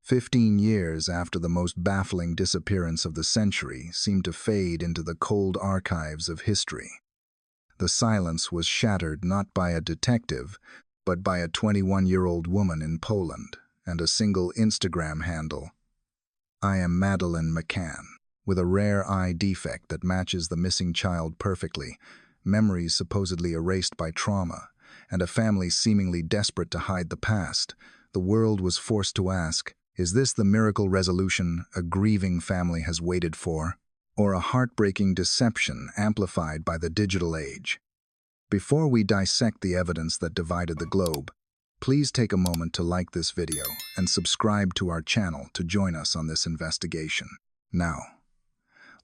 15 years after the most baffling disappearance of the century seemed to fade into the cold archives of history. The silence was shattered not by a detective, but by a 21-year-old woman in Poland and a single Instagram handle. I am Madeleine McCann, with a rare eye defect that matches the missing child perfectly, memories supposedly erased by trauma, and a family seemingly desperate to hide the past. The world was forced to ask, is this the miracle resolution a grieving family has waited for, or a heartbreaking deception amplified by the digital age? Before we dissect the evidence that divided the globe, please take a moment to like this video and subscribe to our channel to join us on this investigation. Now,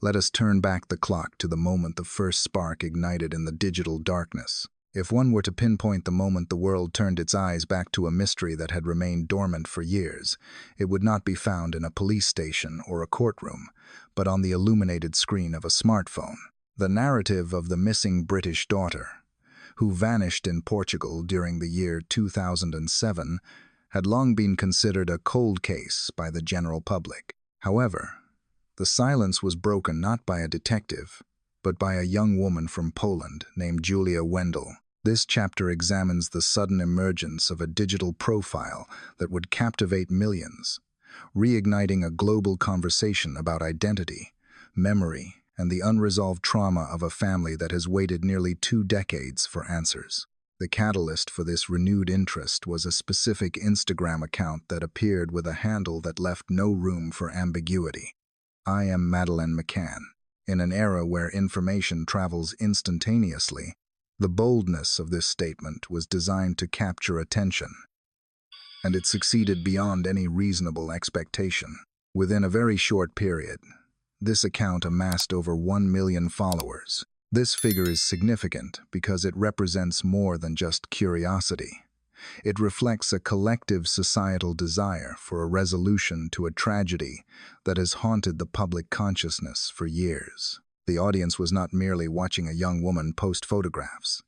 let us turn back the clock to the moment the first spark ignited in the digital darkness. If one were to pinpoint the moment the world turned its eyes back to a mystery that had remained dormant for years, it would not be found in a police station or a courtroom, but on the illuminated screen of a smartphone. The narrative of the missing British daughter, who vanished in Portugal during the year 2007, had long been considered a cold case by the general public. However, the silence was broken not by a detective, but by a young woman from Poland named Julia Wendel. This chapter examines the sudden emergence of a digital profile that would captivate millions, reigniting a global conversation about identity, memory, and the unresolved trauma of a family that has waited nearly 2 decades for answers. The catalyst for this renewed interest was a specific Instagram account that appeared with a handle that left no room for ambiguity. I am Madeleine McCann. In an era where information travels instantaneously, the boldness of this statement was designed to capture attention, and it succeeded beyond any reasonable expectation. Within a very short period, this account amassed over 1 million followers. This figure is significant because it represents more than just curiosity. It reflects a collective societal desire for a resolution to a tragedy that has haunted the public consciousness for years. The audience was not merely watching a young woman post photographs.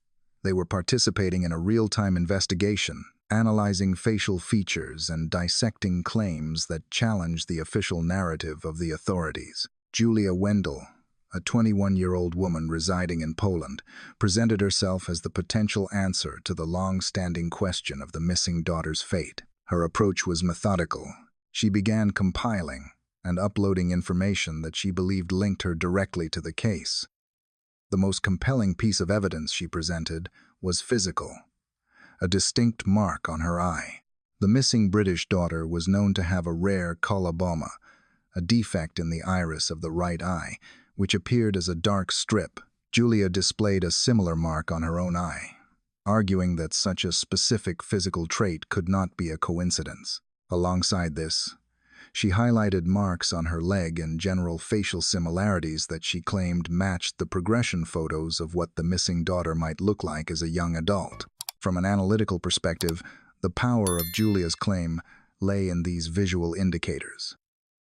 They were participating in a real-time investigation, analyzing facial features and dissecting claims that challenged the official narrative of the authorities. Julia Wendel, a 21-year-old woman residing in Poland, presented herself as the potential answer to the long-standing question of the missing daughter's fate. Her approach was methodical. She began compiling and uploading information that she believed linked her directly to the case. The most compelling piece of evidence she presented was physical, a distinct mark on her eye. The missing British daughter was known to have a rare coloboma, a defect in the iris of the right eye, which appeared as a dark strip. Julia displayed a similar mark on her own eye, arguing that such a specific physical trait could not be a coincidence. Alongside this, she highlighted marks on her leg and general facial similarities that she claimed matched the progression photos of what the missing daughter might look like as a young adult. From an analytical perspective, the power of Julia's claim lay in these visual indicators.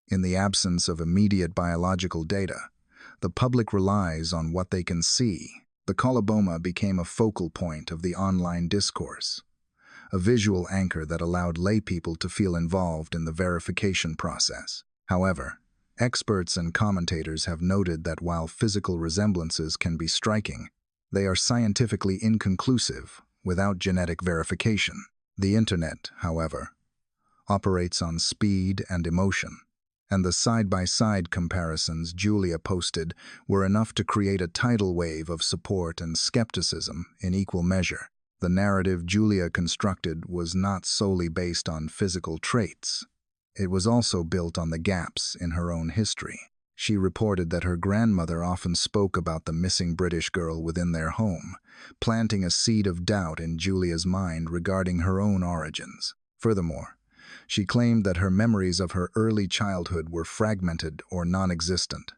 In the absence of immediate biological data, the public relies on what they can see. The coloboma became a focal point of the online discourse, a visual anchor that allowed laypeople to feel involved in the verification process. However, experts and commentators have noted that while physical resemblances can be striking, they are scientifically inconclusive without genetic verification. The internet, however, operates on speed and emotion, and the side-by-side comparisons Julia posted were enough to create a tidal wave of support and skepticism in equal measure. The narrative Julia constructed was not solely based on physical traits. It was also built on the gaps in her own history. She reported that her grandmother often spoke about the missing British girl within their home, planting a seed of doubt in Julia's mind regarding her own origins. Furthermore, she claimed that her memories of her early childhood were fragmented or non-existent,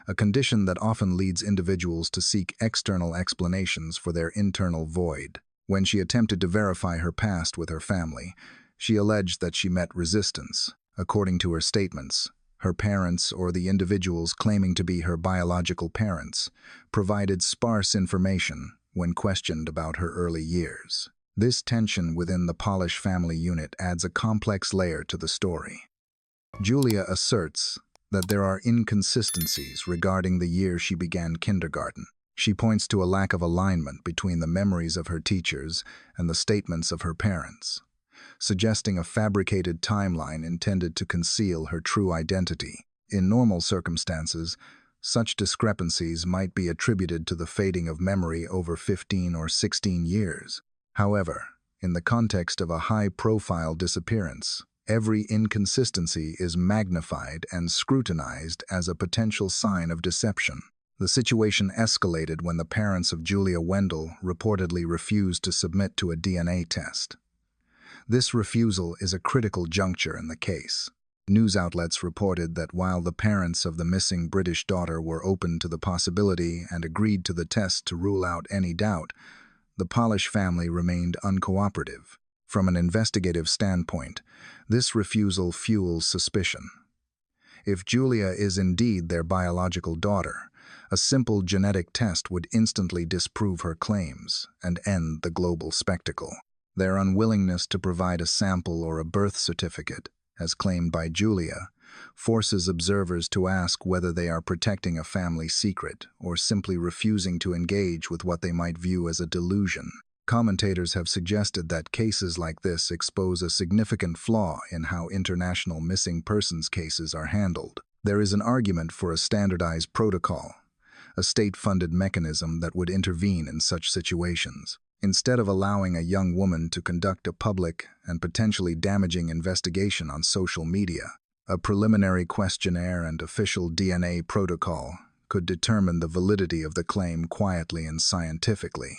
a condition that often leads individuals to seek external explanations for their internal void. When she attempted to verify her past with her family, she alleged that she met resistance. According to her statements, her parents or the individuals claiming to be her biological parents provided sparse information when questioned about her early years. This tension within the Polish family unit adds a complex layer to the story. Julia asserts that there are inconsistencies regarding the year she began kindergarten. She points to a lack of alignment between the memories of her teachers and the statements of her parents, suggesting a fabricated timeline intended to conceal her true identity. In normal circumstances, such discrepancies might be attributed to the fading of memory over 15 or 16 years. However, in the context of a high-profile disappearance, every inconsistency is magnified and scrutinized as a potential sign of deception. The situation escalated when the parents of Julia Wendell reportedly refused to submit to a DNA test. This refusal is a critical juncture in the case. News outlets reported that while the parents of the missing British daughter were open to the possibility and agreed to the test to rule out any doubt, the Polish family remained uncooperative. From an investigative standpoint, this refusal fuels suspicion. If Julia is indeed their biological daughter, a simple genetic test would instantly disprove her claims and end the global spectacle. Their unwillingness to provide a sample or a birth certificate, as claimed by Julia, forces observers to ask whether they are protecting a family secret or simply refusing to engage with what they might view as a delusion. Commentators have suggested that cases like this expose a significant flaw in how international missing persons cases are handled. There is an argument for a standardized protocol, a state-funded mechanism that would intervene in such situations. Instead of allowing a young woman to conduct a public and potentially damaging investigation on social media, a preliminary questionnaire and official DNA protocol could determine the validity of the claim quietly and scientifically.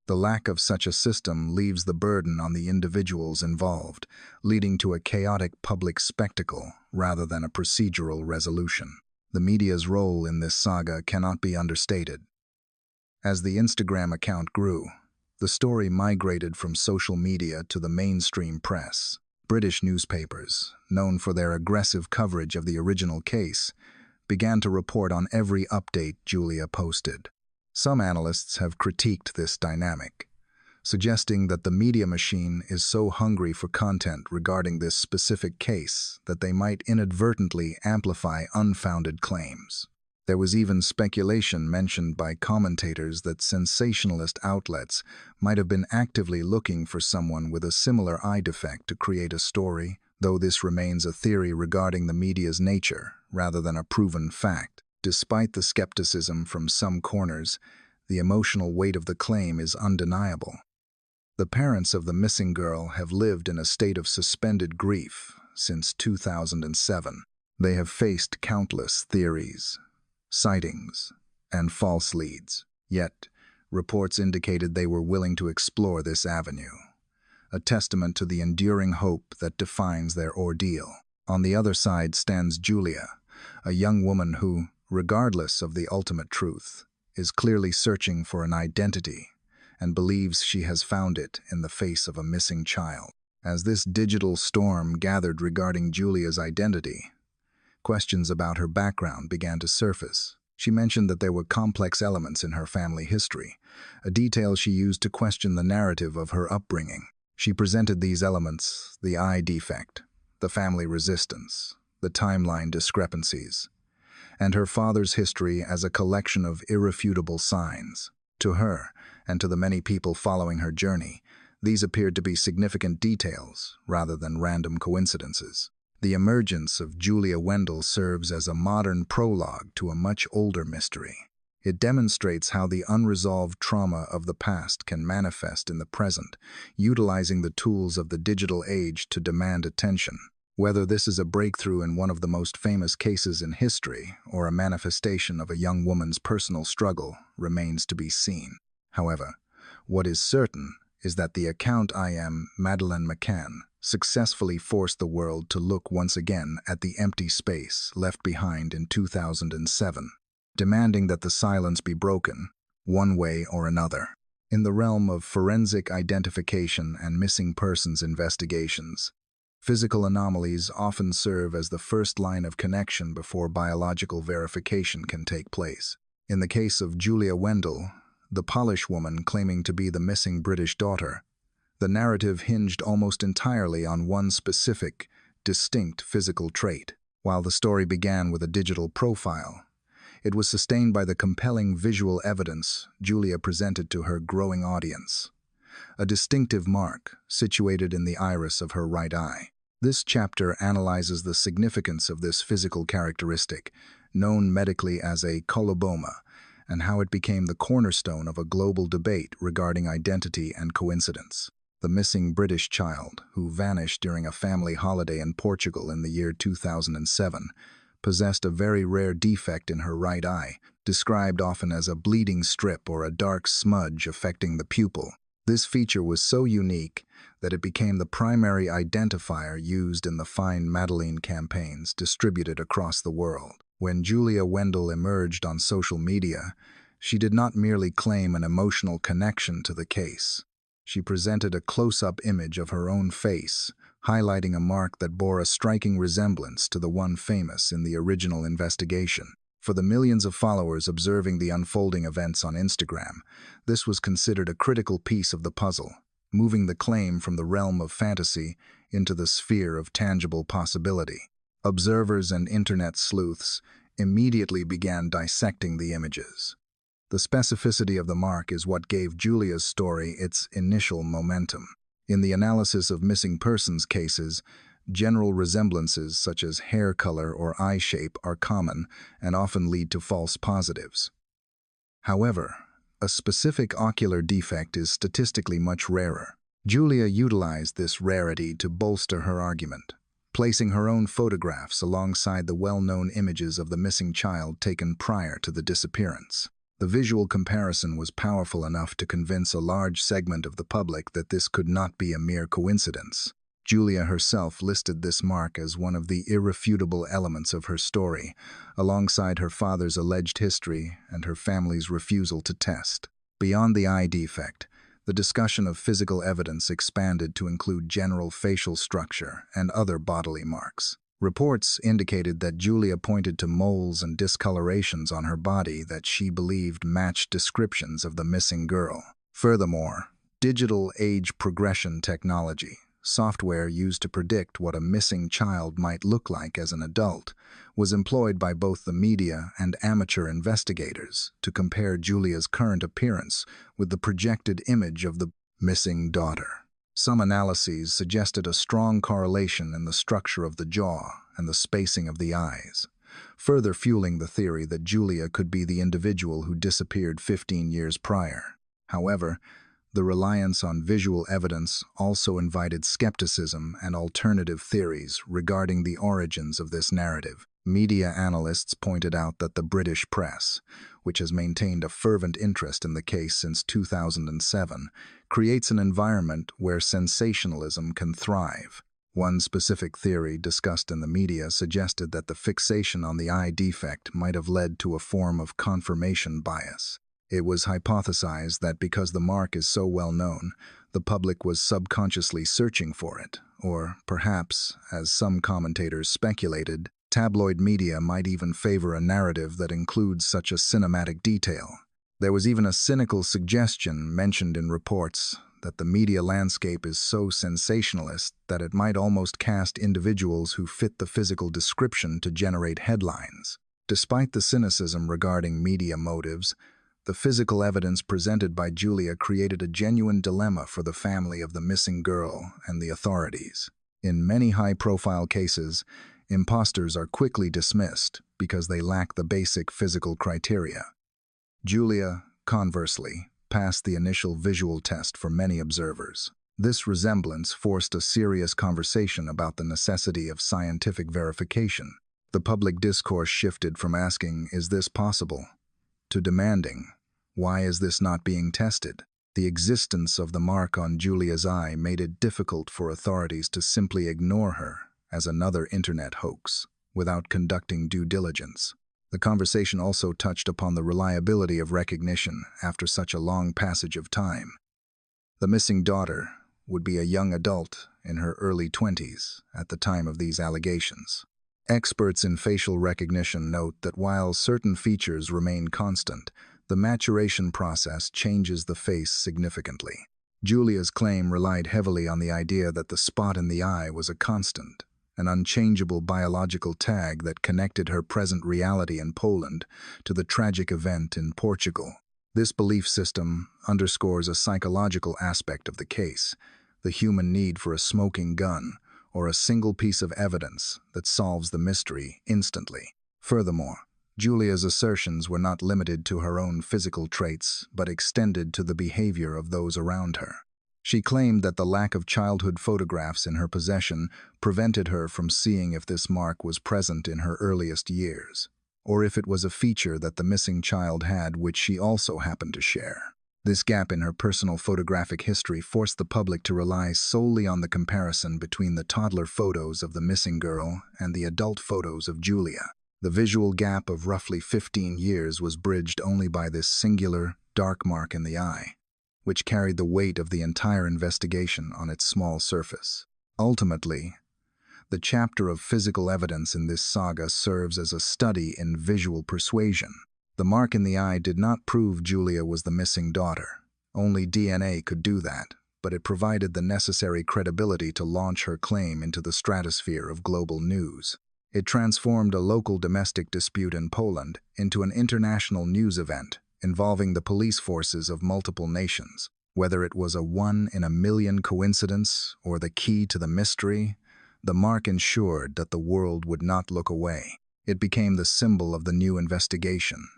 The lack of such a system leaves the burden on the individuals involved, leading to a chaotic public spectacle rather than a procedural resolution. The media's role in this saga cannot be understated. As the Instagram account grew, the story migrated from social media to the mainstream press. British newspapers, known for their aggressive coverage of the original case, began to report on every update Julia posted. Some analysts have critiqued this dynamic, suggesting that the media machine is so hungry for content regarding this specific case that they might inadvertently amplify unfounded claims. There was even speculation mentioned by commentators that sensationalist outlets might have been actively looking for someone with a similar eye defect to create a story, though this remains a theory regarding the media's nature rather than a proven fact. Despite the skepticism from some corners, the emotional weight of the claim is undeniable. The parents of the missing girl have lived in a state of suspended grief since 2007. They have faced countless theories, sightings, and false leads. Yet, reports indicated they were willing to explore this avenue, a testament to the enduring hope that defines their ordeal. On the other side stands Julia, a young woman who, regardless of the ultimate truth, is clearly searching for an identity and believes she has found it in the face of a missing child. As this digital storm gathered regarding Julia's identity, questions about her background began to surface. She mentioned that there were complex elements in her family history, a detail she used to question the narrative of her upbringing. She presented these elements: the eye defect, the family resistance, the timeline discrepancies, and her father's history as a collection of irrefutable signs. To her, and to the many people following her journey, these appeared to be significant details rather than random coincidences. The emergence of Julia Wendell serves as a modern prologue to a much older mystery. It demonstrates how the unresolved trauma of the past can manifest in the present, utilizing the tools of the digital age to demand attention. Whether this is a breakthrough in one of the most famous cases in history or a manifestation of a young woman's personal struggle remains to be seen. However, what is certain is that the account I am Madeleine McCann successfully forced the world to look once again at the empty space left behind in 2007, demanding that the silence be broken, one way or another. In the realm of forensic identification and missing persons investigations, physical anomalies often serve as the first line of connection before biological verification can take place. In the case of Julia Wendell, the Polish woman claiming to be the missing British daughter, the narrative hinged almost entirely on one specific, distinct physical trait. While the story began with a digital profile, it was sustained by the compelling visual evidence Julia presented to her growing audience. A distinctive mark situated in the iris of her right eye. This chapter analyzes the significance of this physical characteristic, known medically as a coloboma, and how it became the cornerstone of a global debate regarding identity and coincidence. The missing British child, who vanished during a family holiday in Portugal in the year 2007, possessed a very rare defect in her right eye, described often as a bleeding strip or a dark smudge affecting the pupil. This feature was so unique that it became the primary identifier used in the Find Madeleine campaigns distributed across the world. When Julia Wendell emerged on social media, she did not merely claim an emotional connection to the case. She presented a close-up image of her own face, highlighting a mark that bore a striking resemblance to the one famous in the original investigation. For the millions of followers observing the unfolding events on Instagram, this was considered a critical piece of the puzzle, moving the claim from the realm of fantasy into the sphere of tangible possibility. Observers and internet sleuths immediately began dissecting the images. The specificity of the mark is what gave Julia's story its initial momentum. In the analysis of missing persons cases, general resemblances such as hair color or eye shape are common and often lead to false positives. However, a specific ocular defect is statistically much rarer. Julia utilized this rarity to bolster her argument, placing her own photographs alongside the well-known images of the missing child taken prior to the disappearance. The visual comparison was powerful enough to convince a large segment of the public that this could not be a mere coincidence. Julia herself listed this mark as one of the irrefutable elements of her story, alongside her father's alleged history and her family's refusal to test. Beyond the eye defect, the discussion of physical evidence expanded to include general facial structure and other bodily marks. Reports indicated that Julia pointed to moles and discolorations on her body that she believed matched descriptions of the missing girl. Furthermore, digital age progression technology, software used to predict what a missing child might look like as an adult, was employed by both the media and amateur investigators to compare Julia's current appearance with the projected image of the missing daughter. Some analyses suggested a strong correlation in the structure of the jaw and the spacing of the eyes, further fueling the theory that Julia could be the individual who disappeared 15 years prior. However, the reliance on visual evidence also invited skepticism and alternative theories regarding the origins of this narrative. Media analysts pointed out that the British press, which has maintained a fervent interest in the case since 2007, creates an environment where sensationalism can thrive. One specific theory discussed in the media suggested that the fixation on the eye defect might have led to a form of confirmation bias. It was hypothesized that because the mark is so well known, the public was subconsciously searching for it, or perhaps, as some commentators speculated, tabloid media might even favor a narrative that includes such a cinematic detail. There was even a cynical suggestion mentioned in reports that the media landscape is so sensationalist that it might almost cast individuals who fit the physical description to generate headlines. Despite the cynicism regarding media motives, the physical evidence presented by Julia created a genuine dilemma for the family of the missing girl and the authorities. In many high-profile cases, imposters are quickly dismissed because they lack the basic physical criteria. Julia, conversely, passed the initial visual test for many observers. This resemblance forced a serious conversation about the necessity of scientific verification. The public discourse shifted from asking, "Is this possible?" to demanding, "Why is this not being tested?" The existence of the mark on Julia's eye made it difficult for authorities to simply ignore her as another internet hoax without conducting due diligence. The conversation also touched upon the reliability of recognition after such a long passage of time. The missing daughter would be a young adult in her early 20s at the time of these allegations. Experts in facial recognition note that while certain features remain constant, the maturation process changes the face significantly. Julia's claim relied heavily on the idea that the spot in the eye was a constant, an unchangeable biological tag that connected her present reality in Poland to the tragic event in Portugal. This belief system underscores a psychological aspect of the case, the human need for a smoking gun or a single piece of evidence that solves the mystery instantly. Furthermore, Julia's assertions were not limited to her own physical traits, but extended to the behavior of those around her. She claimed that the lack of childhood photographs in her possession prevented her from seeing if this mark was present in her earliest years, or if it was a feature that the missing child had which she also happened to share. This gap in her personal photographic history forced the public to rely solely on the comparison between the toddler photos of the missing girl and the adult photos of Julia. The visual gap of roughly 15 years was bridged only by this singular, dark mark in the eye, which carried the weight of the entire investigation on its small surface. Ultimately, the chapter of physical evidence in this saga serves as a study in visual persuasion. The mark in the eye did not prove Julia was the missing daughter. Only DNA could do that, but it provided the necessary credibility to launch her claim into the stratosphere of global news. It transformed a local domestic dispute in Poland into an international news event involving the police forces of multiple nations. Whether it was a one-in-a-million coincidence or the key to the mystery, the mark ensured that the world would not look away. It became the symbol of the new investigation,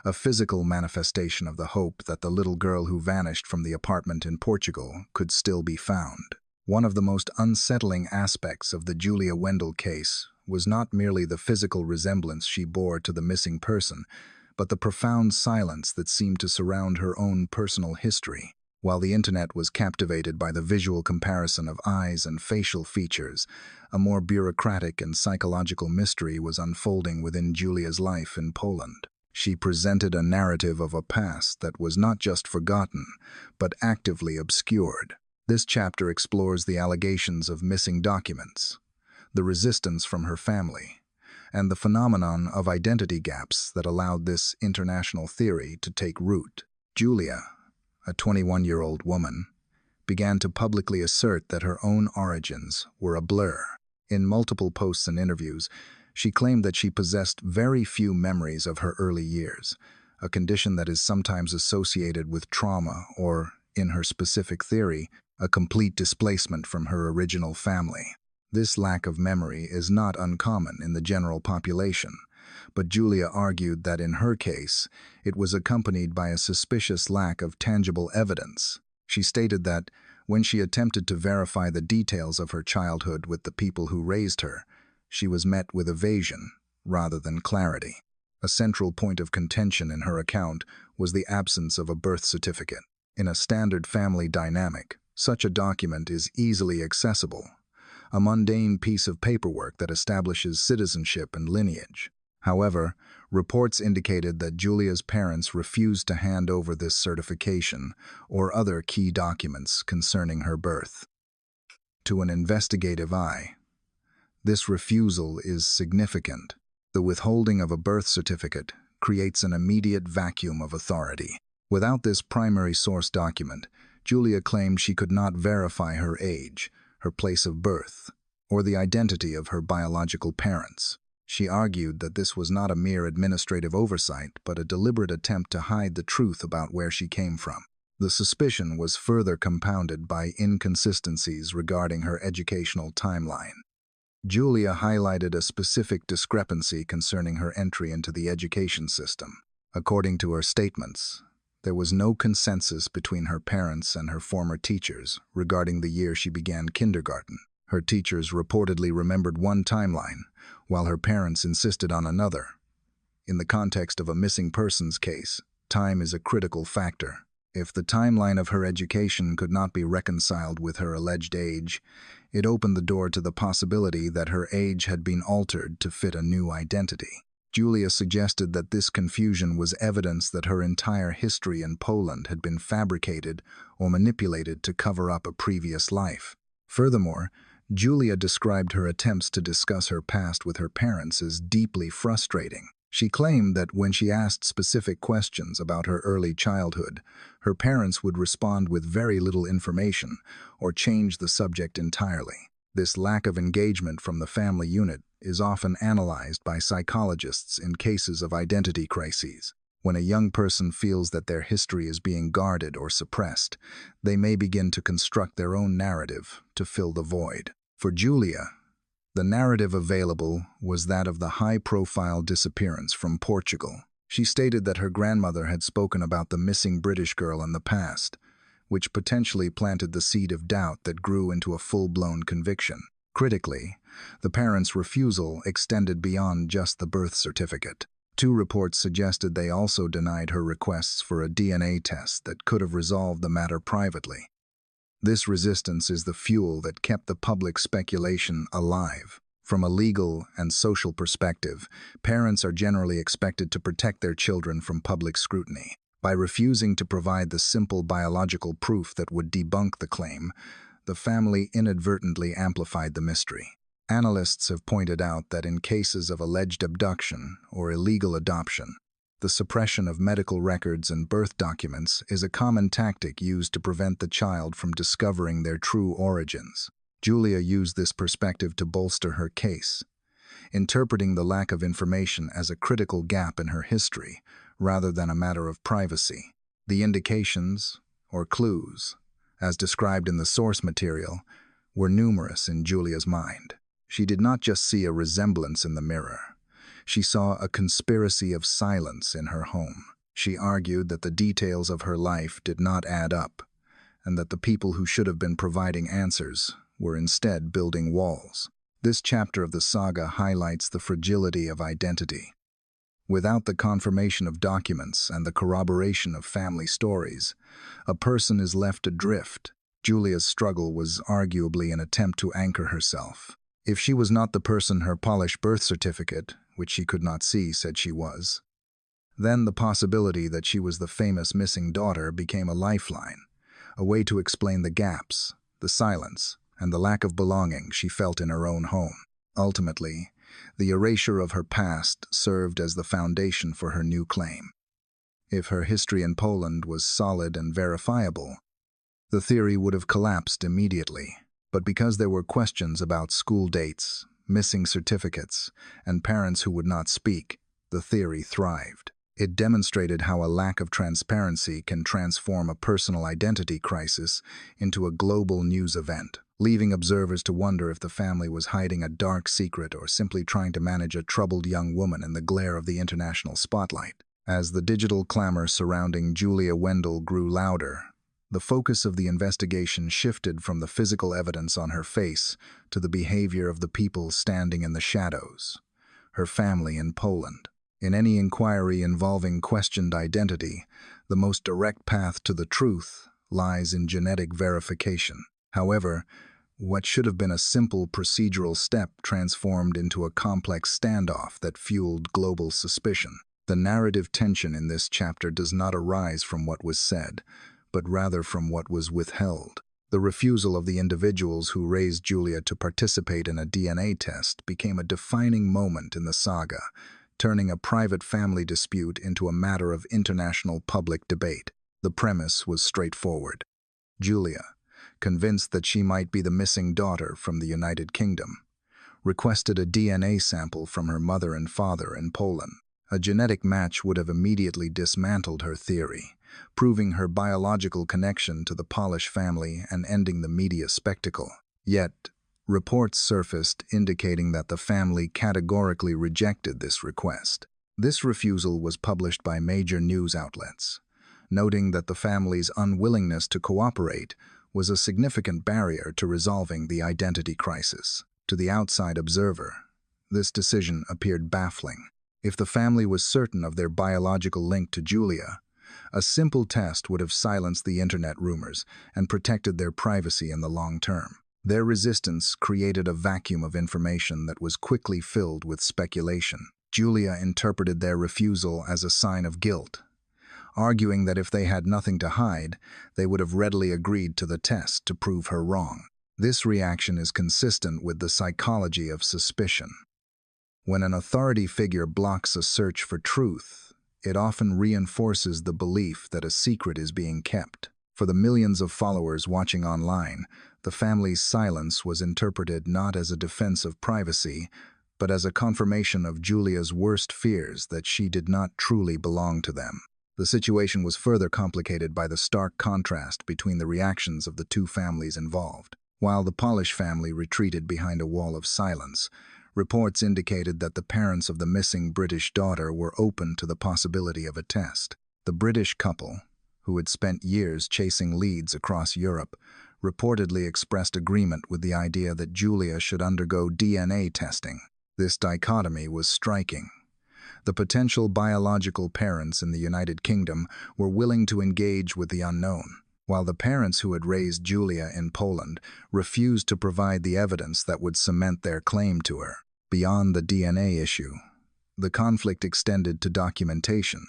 a physical manifestation of the hope that the little girl who vanished from the apartment in Portugal could still be found. One of the most unsettling aspects of the Julia Wendell case was not merely the physical resemblance she bore to the missing person, but the profound silence that seemed to surround her own personal history. While the internet was captivated by the visual comparison of eyes and facial features, a more bureaucratic and psychological mystery was unfolding within Julia's life in Poland. She presented a narrative of a past that was not just forgotten, but actively obscured. This chapter explores the allegations of missing documents, the resistance from her family, and the phenomenon of identity gaps that allowed this international theory to take root. Julia, a 21-year-old woman, began to publicly assert that her own origins were a blur. In multiple posts and interviews, she claimed that she possessed very few memories of her early years, a condition that is sometimes associated with trauma or, in her specific theory, a complete displacement from her original family. This lack of memory is not uncommon in the general population, but Julia argued that in her case, it was accompanied by a suspicious lack of tangible evidence. She stated that, when she attempted to verify the details of her childhood with the people who raised her, she was met with evasion rather than clarity. A central point of contention in her account was the absence of a birth certificate. In a standard family dynamic, such a document is easily accessible, a mundane piece of paperwork that establishes citizenship and lineage. However, reports indicated that Julia's parents refused to hand over this certification or other key documents concerning her birth. To an investigative eye, this refusal is significant. The withholding of a birth certificate creates an immediate vacuum of authority. Without this primary source document, Julia claimed she could not verify her age, her place of birth, or the identity of her biological parents. She argued that this was not a mere administrative oversight, but a deliberate attempt to hide the truth about where she came from. The suspicion was further compounded by inconsistencies regarding her educational timeline. Julia highlighted a specific discrepancy concerning her entry into the education system. According to her statements, there was no consensus between her parents and her former teachers regarding the year she began kindergarten. Her teachers reportedly remembered one timeline, while her parents insisted on another. In the context of a missing persons case, time is a critical factor. If the timeline of her education could not be reconciled with her alleged age, it opened the door to the possibility that her age had been altered to fit a new identity. Julia suggested that this confusion was evidence that her entire history in Poland had been fabricated or manipulated to cover up a previous life. Furthermore, Julia described her attempts to discuss her past with her parents as deeply frustrating. She claimed that when she asked specific questions about her early childhood, her parents would respond with very little information or change the subject entirely. This lack of engagement from the family unit is often analyzed by psychologists in cases of identity crises. When a young person feels that their history is being guarded or suppressed, they may begin to construct their own narrative to fill the void. For Julia, the narrative available was that of the high-profile disappearance from Portugal. She stated that her grandmother had spoken about the missing British girl in the past, which potentially planted the seed of doubt that grew into a full-blown conviction. Critically, the parents' refusal extended beyond just the birth certificate. 2 reports suggested they also denied her requests for a DNA test that could have resolved the matter privately. This resistance is the fuel that kept the public speculation alive. From a legal and social perspective, parents are generally expected to protect their children from public scrutiny. By refusing to provide the simple biological proof that would debunk the claim, the family inadvertently amplified the mystery. Analysts have pointed out that in cases of alleged abduction or illegal adoption, the suppression of medical records and birth documents is a common tactic used to prevent the child from discovering their true origins. Julia used this perspective to bolster her case, interpreting the lack of information as a critical gap in her history rather than a matter of privacy. The indications, or clues, as described in the source material, were numerous in Julia's mind. She did not just see a resemblance in the mirror. She saw a conspiracy of silence in her home. She argued that the details of her life did not add up, and that the people who should have been providing answers were instead building walls. This chapter of the saga highlights the fragility of identity. Without the confirmation of documents and the corroboration of family stories, a person is left adrift. Julia's struggle was arguably an attempt to anchor herself. If she was not the person her polished birth certificate, which she could not see, said she was, then the possibility that she was the famous missing daughter became a lifeline, a way to explain the gaps, the silence, and the lack of belonging she felt in her own home. Ultimately, the erasure of her past served as the foundation for her new claim. If her history in Poland was solid and verifiable, the theory would have collapsed immediately. But because there were questions about school dates, missing certificates, and parents who would not speak, the theory thrived. It demonstrated how a lack of transparency can transform a personal identity crisis into a global news event, leaving observers to wonder if the family was hiding a dark secret or simply trying to manage a troubled young woman in the glare of the international spotlight. As the digital clamor surrounding Julia Wendell grew louder, the focus of the investigation shifted from the physical evidence on her face to the behavior of the people standing in the shadows, her family in Poland. In any inquiry involving questioned identity, the most direct path to the truth lies in genetic verification. However, what should have been a simple procedural step transformed into a complex standoff that fueled global suspicion. The narrative tension in this chapter does not arise from what was said, but rather from what was withheld. The refusal of the individuals who raised Julia to participate in a DNA test became a defining moment in the saga, turning a private family dispute into a matter of international public debate. The premise was straightforward. Julia, convinced that she might be the missing daughter from the United Kingdom, requested a DNA sample from her mother and father in Poland. A genetic match would have immediately dismantled her theory, proving her biological connection to the Polish family and ending the media spectacle. Yet, reports surfaced indicating that the family categorically rejected this request. This refusal was published by major news outlets, noting that the family's unwillingness to cooperate was a significant barrier to resolving the identity crisis. To the outside observer, this decision appeared baffling. If the family was certain of their biological link to Julia, a simple test would have silenced the internet rumors and protected their privacy in the long term. Their resistance created a vacuum of information that was quickly filled with speculation. Julia interpreted their refusal as a sign of guilt, arguing that if they had nothing to hide, they would have readily agreed to the test to prove her wrong. This reaction is consistent with the psychology of suspicion. When an authority figure blocks a search for truth, it often reinforces the belief that a secret is being kept. For the millions of followers watching online, The family's silence was interpreted not as a defense of privacy, but as a confirmation of Julia's worst fears that she did not truly belong to them. The situation was further complicated by the stark contrast between the reactions of the two families involved. While the Polish family retreated behind a wall of silence, reports indicated that the parents of the missing British daughter were open to the possibility of a test. The British couple, who had spent years chasing leads across Europe, reportedly expressed agreement with the idea that Julia should undergo DNA testing. This dichotomy was striking. The potential biological parents in the United Kingdom were willing to engage with the unknown, while the parents who had raised Julia in Poland refused to provide the evidence that would cement their claim to her. Beyond the DNA issue, the conflict extended to documentation.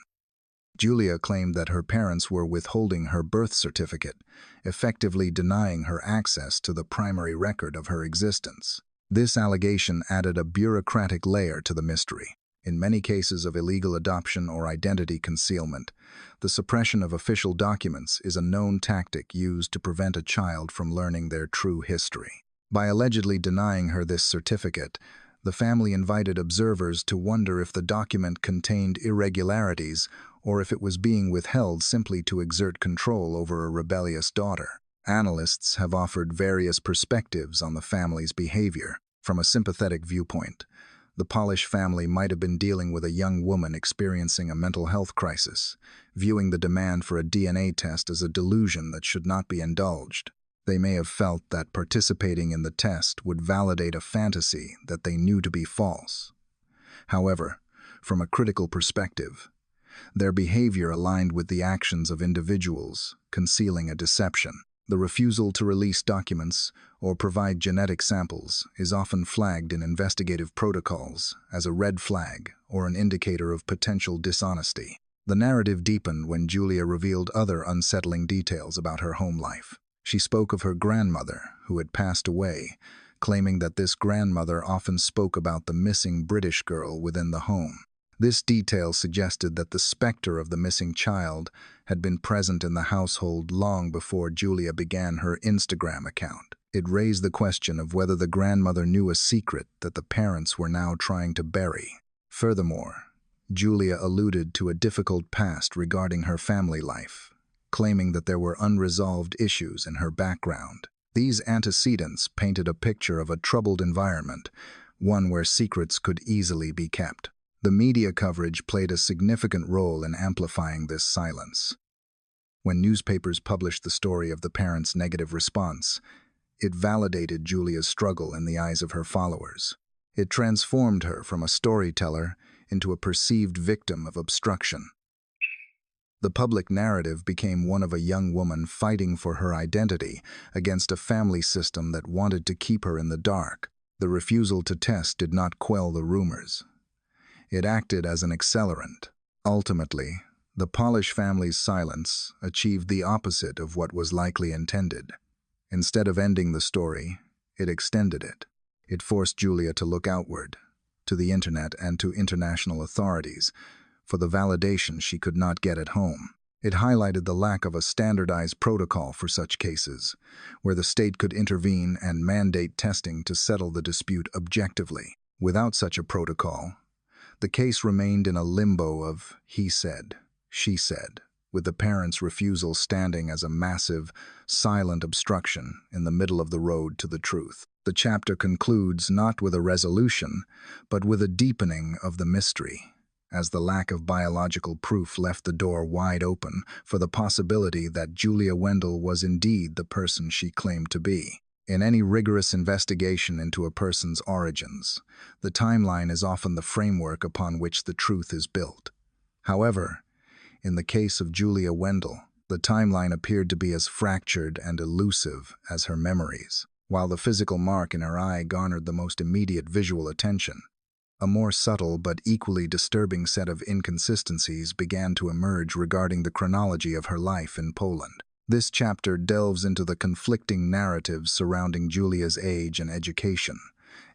Julia claimed that her parents were withholding her birth certificate, effectively denying her access to the primary record of her existence. This allegation added a bureaucratic layer to the mystery. In many cases of illegal adoption or identity concealment, the suppression of official documents is a known tactic used to prevent a child from learning their true history. By allegedly denying her this certificate, the family invited observers to wonder if the document contained irregularities or if it was being withheld simply to exert control over a rebellious daughter. Analysts have offered various perspectives on the family's behavior. From a sympathetic viewpoint, the Polish family might have been dealing with a young woman experiencing a mental health crisis, viewing the demand for a DNA test as a delusion that should not be indulged. They may have felt that participating in the test would validate a fantasy that they knew to be false. However, from a critical perspective, their behavior aligned with the actions of individuals concealing a deception. The refusal to release documents or provide genetic samples is often flagged in investigative protocols as a red flag or an indicator of potential dishonesty. The narrative deepened when Julia revealed other unsettling details about her home life. She spoke of her grandmother, who had passed away, claiming that this grandmother often spoke about the missing British girl within the home. This detail suggested that the specter of the missing child had been present in the household long before Julia began her Instagram account. It raised the question of whether the grandmother knew a secret that the parents were now trying to bury. Furthermore, Julia alluded to a difficult past regarding her family life, claiming that there were unresolved issues in her background. These antecedents painted a picture of a troubled environment, one where secrets could easily be kept. The media coverage played a significant role in amplifying this silence. When newspapers published the story of the parents' negative response, it validated Julia's struggle in the eyes of her followers. It transformed her from a storyteller into a perceived victim of obstruction. The public narrative became one of a young woman fighting for her identity against a family system that wanted to keep her in the dark. The refusal to test did not quell the rumors. It acted as an accelerant. Ultimately, the Polish family's silence achieved the opposite of what was likely intended. Instead of ending the story, it extended it. It forced Julia to look outward, to the internet and to international authorities, for the validation she could not get at home. It highlighted the lack of a standardized protocol for such cases, where the state could intervene and mandate testing to settle the dispute objectively. Without such a protocol, the case remained in a limbo of he said, she said, with the parents' refusal standing as a massive, silent obstruction in the middle of the road to the truth. The chapter concludes not with a resolution, but with a deepening of the mystery, as the lack of biological proof left the door wide open for the possibility that Julia Wendell was indeed the person she claimed to be. In any rigorous investigation into a person's origins, the timeline is often the framework upon which the truth is built. However, in the case of Julia Wendell, the timeline appeared to be as fractured and elusive as her memories. While the physical mark in her eye garnered the most immediate visual attention, a more subtle but equally disturbing set of inconsistencies began to emerge regarding the chronology of her life in Poland. This chapter delves into the conflicting narratives surrounding Julia's age and education,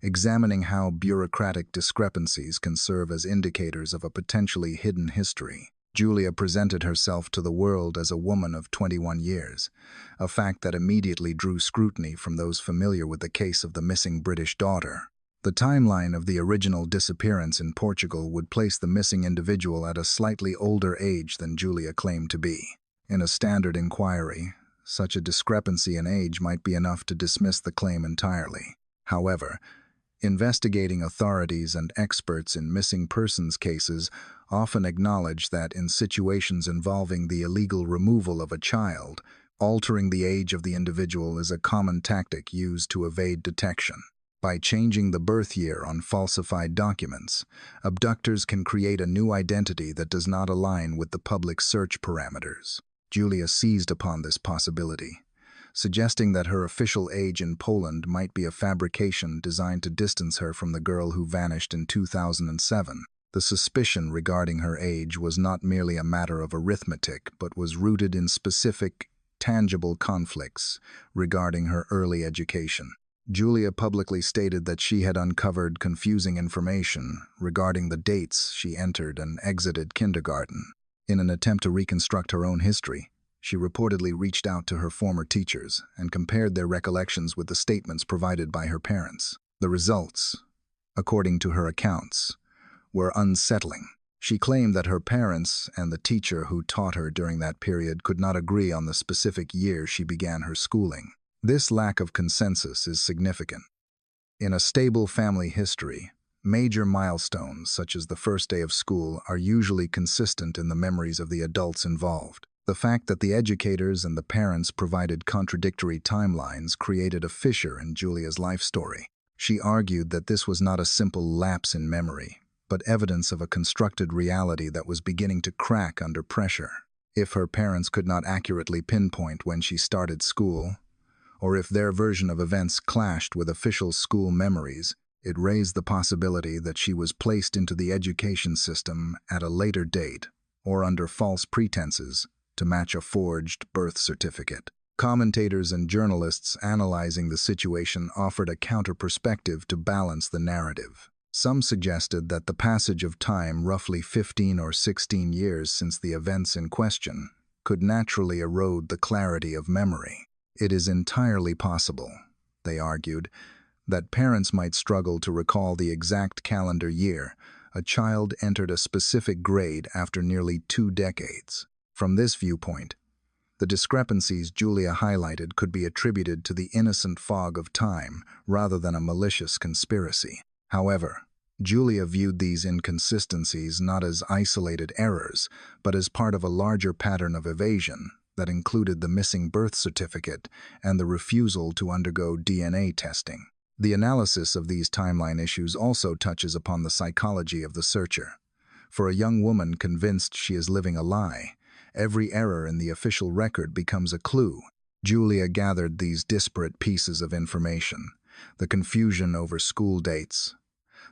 examining how bureaucratic discrepancies can serve as indicators of a potentially hidden history. Julia presented herself to the world as a woman of 21 years, a fact that immediately drew scrutiny from those familiar with the case of the missing British daughter. The timeline of the original disappearance in Portugal would place the missing individual at a slightly older age than Julia claimed to be. In a standard inquiry, such a discrepancy in age might be enough to dismiss the claim entirely. However, investigating authorities and experts in missing persons cases often acknowledge that in situations involving the illegal removal of a child, altering the age of the individual is a common tactic used to evade detection. By changing the birth year on falsified documents, abductors can create a new identity that does not align with the public search parameters. Julia seized upon this possibility, suggesting that her official age in Poland might be a fabrication designed to distance her from the girl who vanished in 2007. The suspicion regarding her age was not merely a matter of arithmetic, but was rooted in specific, tangible conflicts regarding her early education. Julia publicly stated that she had uncovered confusing information regarding the dates she entered and exited kindergarten. In an attempt to reconstruct her own history, she reportedly reached out to her former teachers and compared their recollections with the statements provided by her parents. The results, according to her accounts, were unsettling. She claimed that her parents and the teacher who taught her during that period could not agree on the specific year she began her schooling. This lack of consensus is significant. In a stable family history, major milestones such as the first day of school are usually consistent in the memories of the adults involved. The fact that the educators and the parents provided contradictory timelines created a fissure in Julia's life story. She argued that this was not a simple lapse in memory, but evidence of a constructed reality that was beginning to crack under pressure. If her parents could not accurately pinpoint when she started school, or if their version of events clashed with official school memories, it raised the possibility that she was placed into the education system at a later date or under false pretenses to match a forged birth certificate. Commentators and journalists analyzing the situation offered a counter-perspective to balance the narrative. Some suggested that the passage of time, roughly 15 or 16 years since the events in question, could naturally erode the clarity of memory. It is entirely possible, they argued, that parents might struggle to recall the exact calendar year a child entered a specific grade after nearly 2 decades. From this viewpoint, the discrepancies Julia highlighted could be attributed to the innocent fog of time rather than a malicious conspiracy. However, Julia viewed these inconsistencies not as isolated errors, but as part of a larger pattern of evasion that included the missing birth certificate and the refusal to undergo DNA testing. The analysis of these timeline issues also touches upon the psychology of the searcher. For a young woman convinced she is living a lie, every error in the official record becomes a clue. Julia gathered these disparate pieces of information, the confusion over school dates,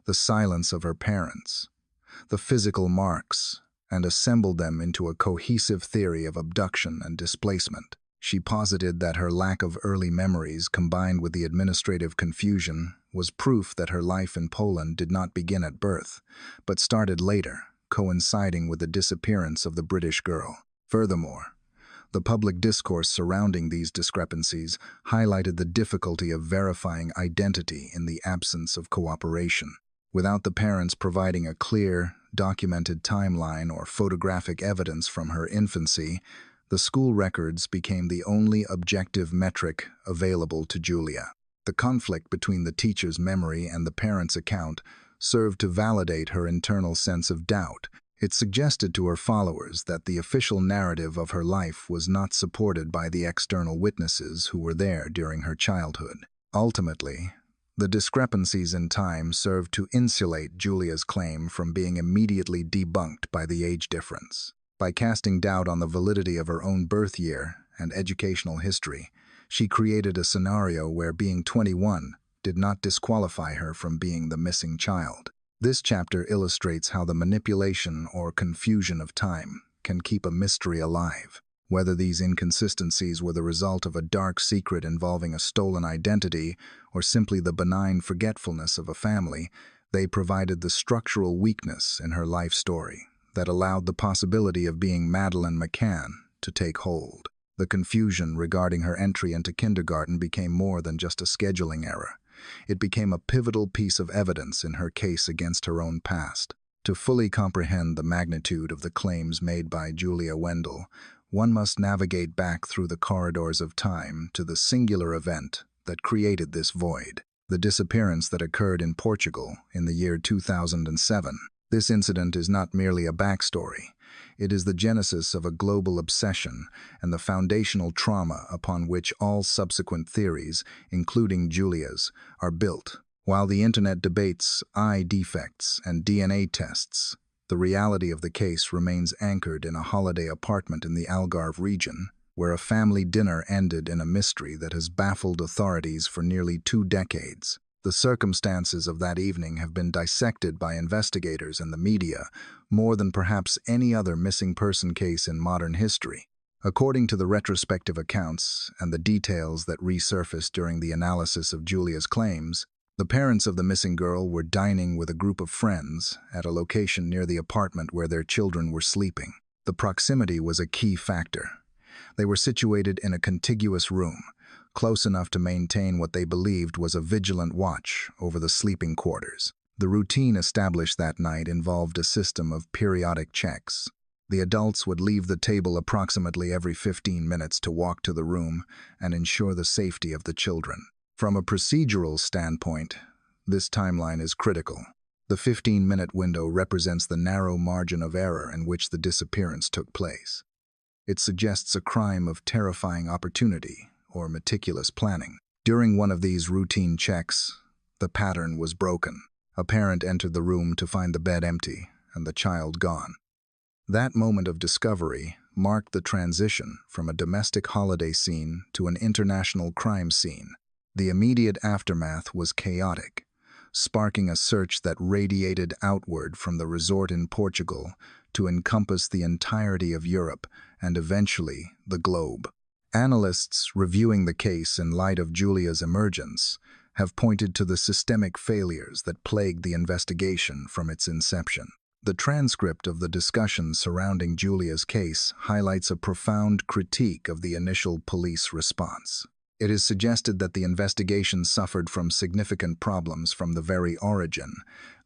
the silence of her parents, the physical marks, and assembled them into a cohesive theory of abduction and displacement. She posited that her lack of early memories combined with the administrative confusion was proof that her life in Poland did not begin at birth, but started later, coinciding with the disappearance of the British girl. Furthermore, the public discourse surrounding these discrepancies highlighted the difficulty of verifying identity in the absence of cooperation. Without the parents providing a clear, documented timeline or photographic evidence from her infancy, the school records became the only objective metric available to Julia. The conflict between the teacher's memory and the parent's account served to validate her internal sense of doubt. It suggested to her followers that the official narrative of her life was not supported by the external witnesses who were there during her childhood. Ultimately, the discrepancies in time served to insulate Julia's claim from being immediately debunked by the age difference. By casting doubt on the validity of her own birth year and educational history, she created a scenario where being 21 did not disqualify her from being the missing child. This chapter illustrates how the manipulation or confusion of time can keep a mystery alive. Whether these inconsistencies were the result of a dark secret involving a stolen identity or simply the benign forgetfulness of a family, they provided the structural weakness in her life story that allowed the possibility of being Madeleine McCann to take hold. The confusion regarding her entry into kindergarten became more than just a scheduling error. It became a pivotal piece of evidence in her case against her own past. To fully comprehend the magnitude of the claims made by Julia Wendell, one must navigate back through the corridors of time to the singular event that created this void, the disappearance that occurred in Portugal in the year 2007. This incident is not merely a backstory. It is the genesis of a global obsession and the foundational trauma upon which all subsequent theories, including Julia's, are built. While the internet debates eye defects and DNA tests, the reality of the case remains anchored in a holiday apartment in the Algarve region, where a family dinner ended in a mystery that has baffled authorities for nearly 2 decades. The circumstances of that evening have been dissected by investigators and the media more than perhaps any other missing person case in modern history. According to the retrospective accounts and the details that resurfaced during the analysis of Julia's claims, the parents of the missing girl were dining with a group of friends at a location near the apartment where their children were sleeping. The proximity was a key factor. They were situated in a contiguous room, close enough to maintain what they believed was a vigilant watch over the sleeping quarters. The routine established that night involved a system of periodic checks. The adults would leave the table approximately every 15 minutes to walk to the room and ensure the safety of the children. From a procedural standpoint, this timeline is critical. The 15-minute window represents the narrow margin of error in which the disappearance took place. It suggests a crime of terrifying opportunity or meticulous planning. During one of these routine checks, the pattern was broken. A parent entered the room to find the bed empty and the child gone. That moment of discovery marked the transition from a domestic holiday scene to an international crime scene. The immediate aftermath was chaotic, sparking a search that radiated outward from the resort in Portugal to encompass the entirety of Europe and eventually the globe. Analysts reviewing the case in light of Julia's emergence have pointed to the systemic failures that plagued the investigation from its inception. The transcript of the discussion surrounding Julia's case highlights a profound critique of the initial police response. It is suggested that the investigation suffered from significant problems from the very origin,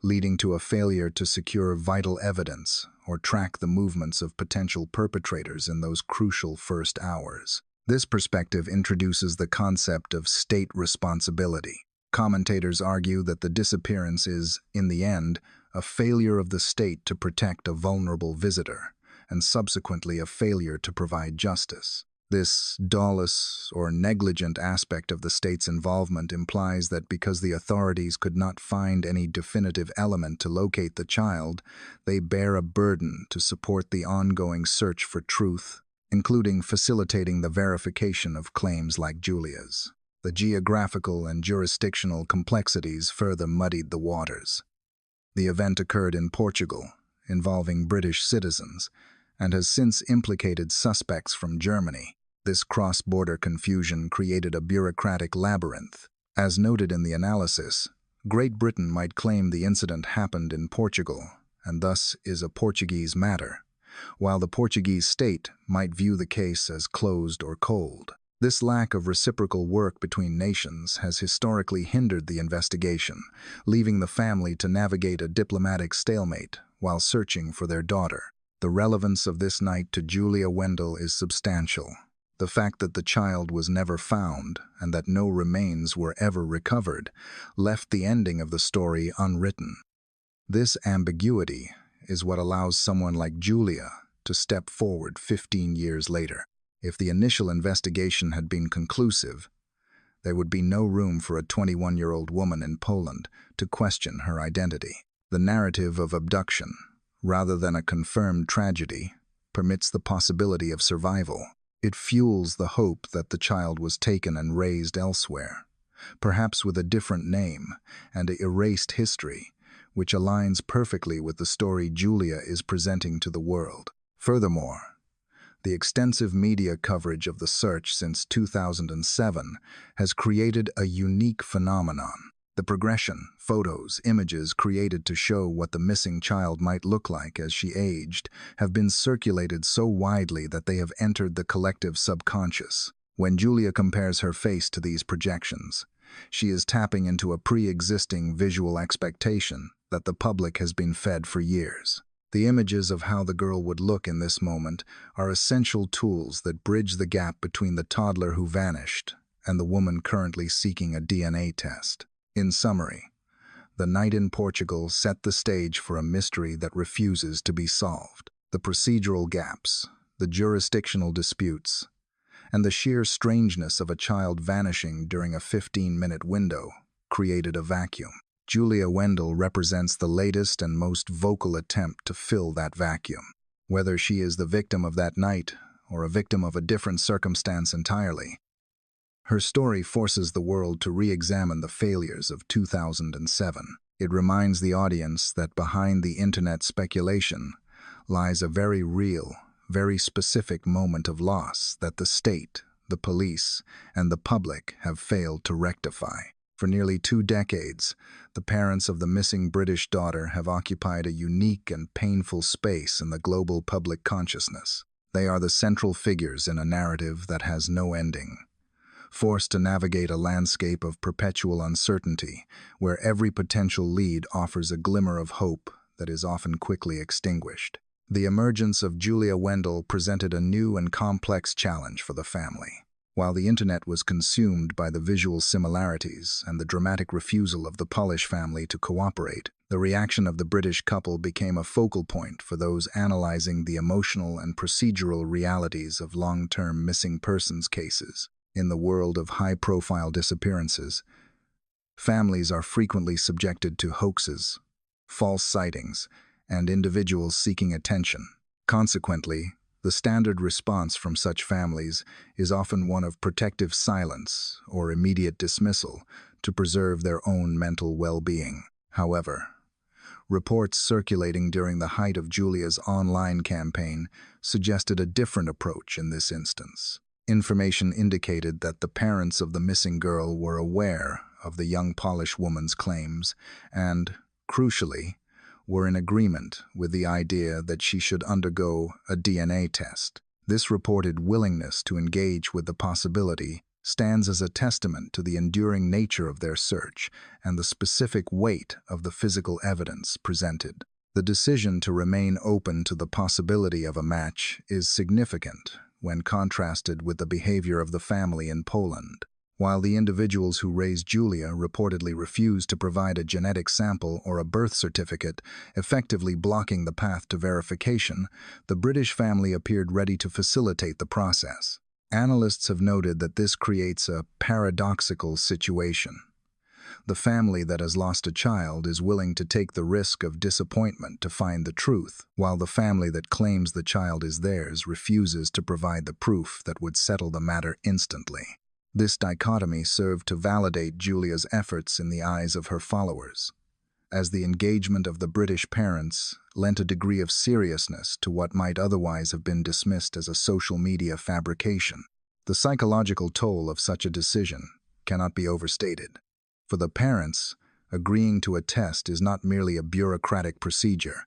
leading to a failure to secure vital evidence or track the movements of potential perpetrators in those crucial first hours. This perspective introduces the concept of state responsibility. Commentators argue that the disappearance is, in the end, a failure of the state to protect a vulnerable visitor, and subsequently a failure to provide justice. This dulness or negligent aspect of the state's involvement implies that because the authorities could not find any definitive element to locate the child, they bear a burden to support the ongoing search for truth, including facilitating the verification of claims like Julia's. The geographical and jurisdictional complexities further muddied the waters. The event occurred in Portugal, involving British citizens, and has since implicated suspects from Germany. This cross-border confusion created a bureaucratic labyrinth. As noted in the analysis, Great Britain might claim the incident happened in Portugal, and thus is a Portuguese matter, while the Portuguese state might view the case as closed or cold. This lack of reciprocal work between nations has historically hindered the investigation, leaving the family to navigate a diplomatic stalemate while searching for their daughter. The relevance of this night to Julia Wendell is substantial. The fact that the child was never found and that no remains were ever recovered left the ending of the story unwritten. This ambiguity is what allows someone like Julia to step forward 15 years later. If the initial investigation had been conclusive, there would be no room for a 21-year-old woman in Poland to question her identity. The narrative of abduction, rather than a confirmed tragedy, permits the possibility of survival. It fuels the hope that the child was taken and raised elsewhere, perhaps with a different name and an erased history, which aligns perfectly with the story Julia is presenting to the world. Furthermore, the extensive media coverage of the search since 2007 has created a unique phenomenon. The progression, photos, images created to show what the missing child might look like as she aged have been circulated so widely that they have entered the collective subconscious. When Julia compares her face to these projections, she is tapping into a pre-existing visual expectation that the public has been fed for years. The images of how the girl would look in this moment are essential tools that bridge the gap between the toddler who vanished and the woman currently seeking a DNA test. In summary, the night in Portugal set the stage for a mystery that refuses to be solved. The procedural gaps, the jurisdictional disputes, and the sheer strangeness of a child vanishing during a 15-minute window created a vacuum. Julia Wendell represents the latest and most vocal attempt to fill that vacuum. Whether she is the victim of that night or a victim of a different circumstance entirely, her story forces the world to re-examine the failures of 2007. It reminds the audience that behind the internet speculation lies a very real, very specific moment of loss that the state, the police, and the public have failed to rectify. For nearly 2 decades, the parents of the missing British daughter have occupied a unique and painful space in the global public consciousness. They are the central figures in a narrative that has no ending, forced to navigate a landscape of perpetual uncertainty, where every potential lead offers a glimmer of hope that is often quickly extinguished. The emergence of Julia Wendell presented a new and complex challenge for the family. While the internet was consumed by the visual similarities and the dramatic refusal of the Polish family to cooperate, the reaction of the British couple became a focal point for those analyzing the emotional and procedural realities of long-term missing persons cases. In the world of high-profile disappearances, families are frequently subjected to hoaxes, false sightings, and individuals seeking attention. Consequently, the standard response from such families is often one of protective silence or immediate dismissal to preserve their own mental well-being. However, reports circulating during the height of Julia's online campaign suggested a different approach in this instance. Information indicated that the parents of the missing girl were aware of the young Polish woman's claims and, crucially, were in agreement with the idea that she should undergo a DNA test. This reported willingness to engage with the possibility stands as a testament to the enduring nature of their search and the specific weight of the physical evidence presented. The decision to remain open to the possibility of a match is significant when contrasted with the behavior of the family in Poland. While the individuals who raised Julia reportedly refused to provide a genetic sample or a birth certificate, effectively blocking the path to verification, the British family appeared ready to facilitate the process. Analysts have noted that this creates a paradoxical situation. The family that has lost a child is willing to take the risk of disappointment to find the truth, while the family that claims the child is theirs refuses to provide the proof that would settle the matter instantly. This dichotomy served to validate Julia's efforts in the eyes of her followers, as the engagement of the British parents lent a degree of seriousness to what might otherwise have been dismissed as a social media fabrication. The psychological toll of such a decision cannot be overstated. For the parents, agreeing to a test is not merely a bureaucratic procedure,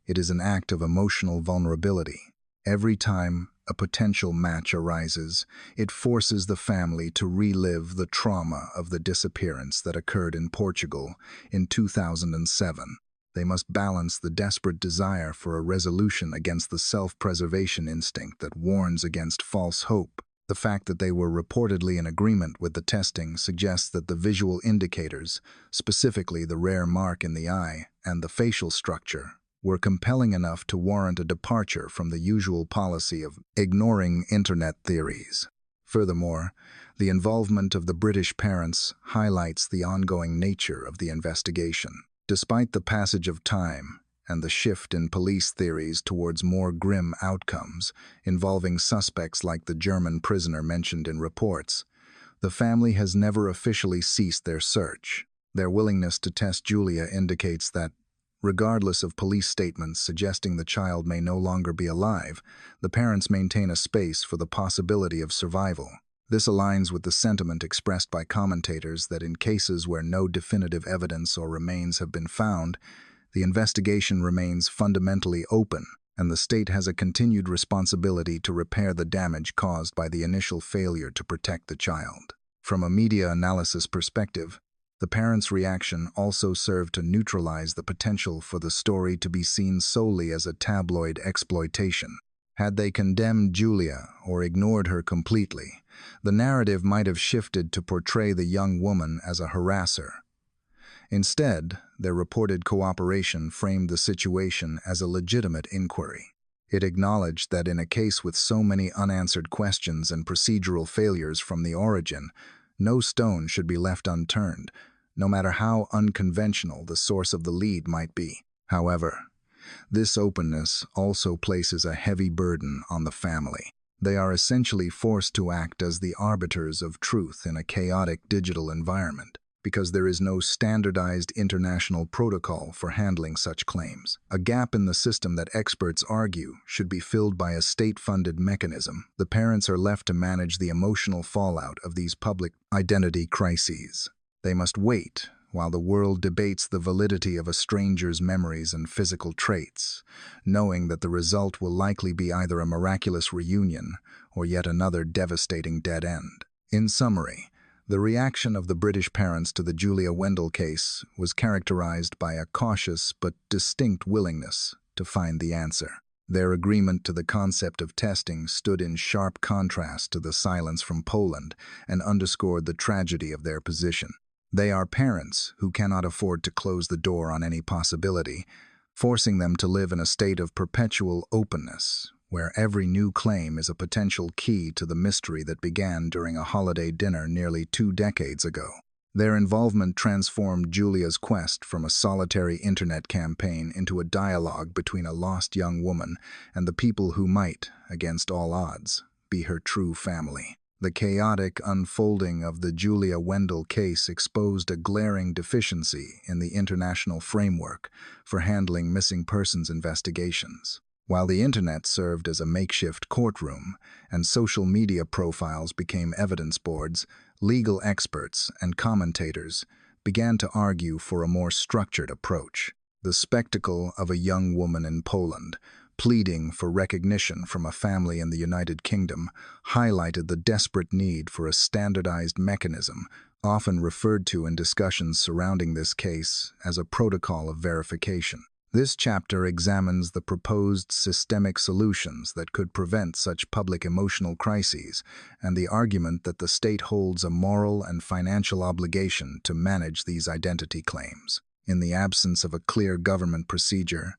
it is an act of emotional vulnerability. Every time a potential match arises, it forces the family to relive the trauma of the disappearance that occurred in Portugal in 2007. They must balance the desperate desire for a resolution against the self-preservation instinct that warns against false hope. The fact that they were reportedly in agreement with the testing suggests that the visual indicators, specifically the rare mark in the eye and the facial structure, were compelling enough to warrant a departure from the usual policy of ignoring internet theories. Furthermore, the involvement of the British parents highlights the ongoing nature of the investigation. Despite the passage of time and the shift in police theories towards more grim outcomes involving suspects like the German prisoner mentioned in reports, the family has never officially ceased their search. Their willingness to test Julia indicates that, regardless of police statements suggesting the child may no longer be alive, the parents maintain a space for the possibility of survival. This aligns with the sentiment expressed by commentators that in cases where no definitive evidence or remains have been found, the investigation remains fundamentally open, and the state has a continued responsibility to repair the damage caused by the initial failure to protect the child. From a media analysis perspective, the parents' reaction also served to neutralize the potential for the story to be seen solely as a tabloid exploitation. Had they condemned Julia or ignored her completely, the narrative might have shifted to portray the young woman as a harasser. Instead, their reported cooperation framed the situation as a legitimate inquiry. It acknowledged that in a case with so many unanswered questions and procedural failures from the origin, no stone should be left unturned, no matter how unconventional the source of the lead might be. However, this openness also places a heavy burden on the family. They are essentially forced to act as the arbiters of truth in a chaotic digital environment, because there is no standardized international protocol for handling such claims. A gap in the system that experts argue should be filled by a state-funded mechanism. The parents are left to manage the emotional fallout of these public identity crises. They must wait while the world debates the validity of a stranger's memories and physical traits, knowing that the result will likely be either a miraculous reunion or yet another devastating dead end. In summary, the reaction of the British parents to the Julia Wendell case was characterized by a cautious but distinct willingness to find the answer. Their agreement to the concept of testing stood in sharp contrast to the silence from Poland and underscored the tragedy of their position. They are parents who cannot afford to close the door on any possibility, forcing them to live in a state of perpetual openness, where every new claim is a potential key to the mystery that began during a holiday dinner nearly 2 decades ago. Their involvement transformed Julia's quest from a solitary internet campaign into a dialogue between a lost young woman and the people who might, against all odds, be her true family. The chaotic unfolding of the Julia Wendell case exposed a glaring deficiency in the international framework for handling missing persons investigations. While the internet served as a makeshift courtroom and social media profiles became evidence boards, legal experts and commentators began to argue for a more structured approach. The spectacle of a young woman in Poland pleading for recognition from a family in the United Kingdom highlighted the desperate need for a standardized mechanism, often referred to in discussions surrounding this case as a protocol of verification. This chapter examines the proposed systemic solutions that could prevent such public emotional crises and the argument that the state holds a moral and financial obligation to manage these identity claims. In the absence of a clear government procedure,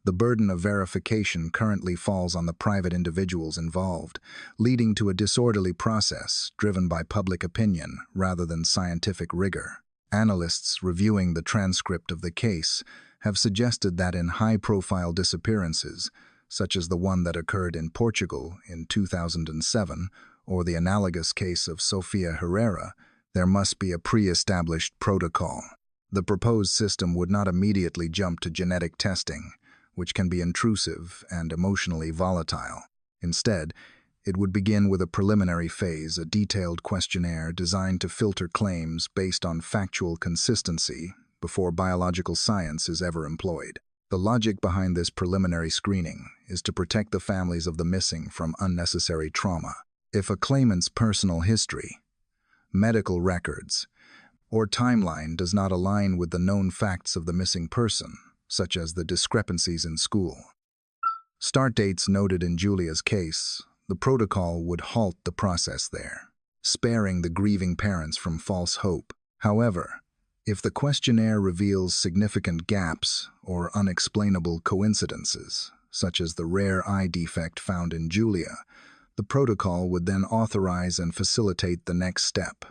the burden of verification currently falls on the private individuals involved, leading to a disorderly process driven by public opinion rather than scientific rigor. Analysts reviewing the transcript of the case have suggested that in high-profile disappearances, such as the one that occurred in Portugal in 2007 or the analogous case of Sofia Herrera, there must be a pre-established protocol. The proposed system would not immediately jump to genetic testing, which can be intrusive and emotionally volatile. Instead, it would begin with a preliminary phase, a detailed questionnaire designed to filter claims based on factual consistency before biological science is ever employed. The logic behind this preliminary screening is to protect the families of the missing from unnecessary trauma. If a claimant's personal history, medical records, or timeline does not align with the known facts of the missing person, such as the discrepancies in school start dates noted in Julia's case, the protocol would halt the process there, sparing the grieving parents from false hope. However, if the questionnaire reveals significant gaps or unexplainable coincidences, such as the rare eye defect found in Julia, the protocol would then authorize and facilitate the next step,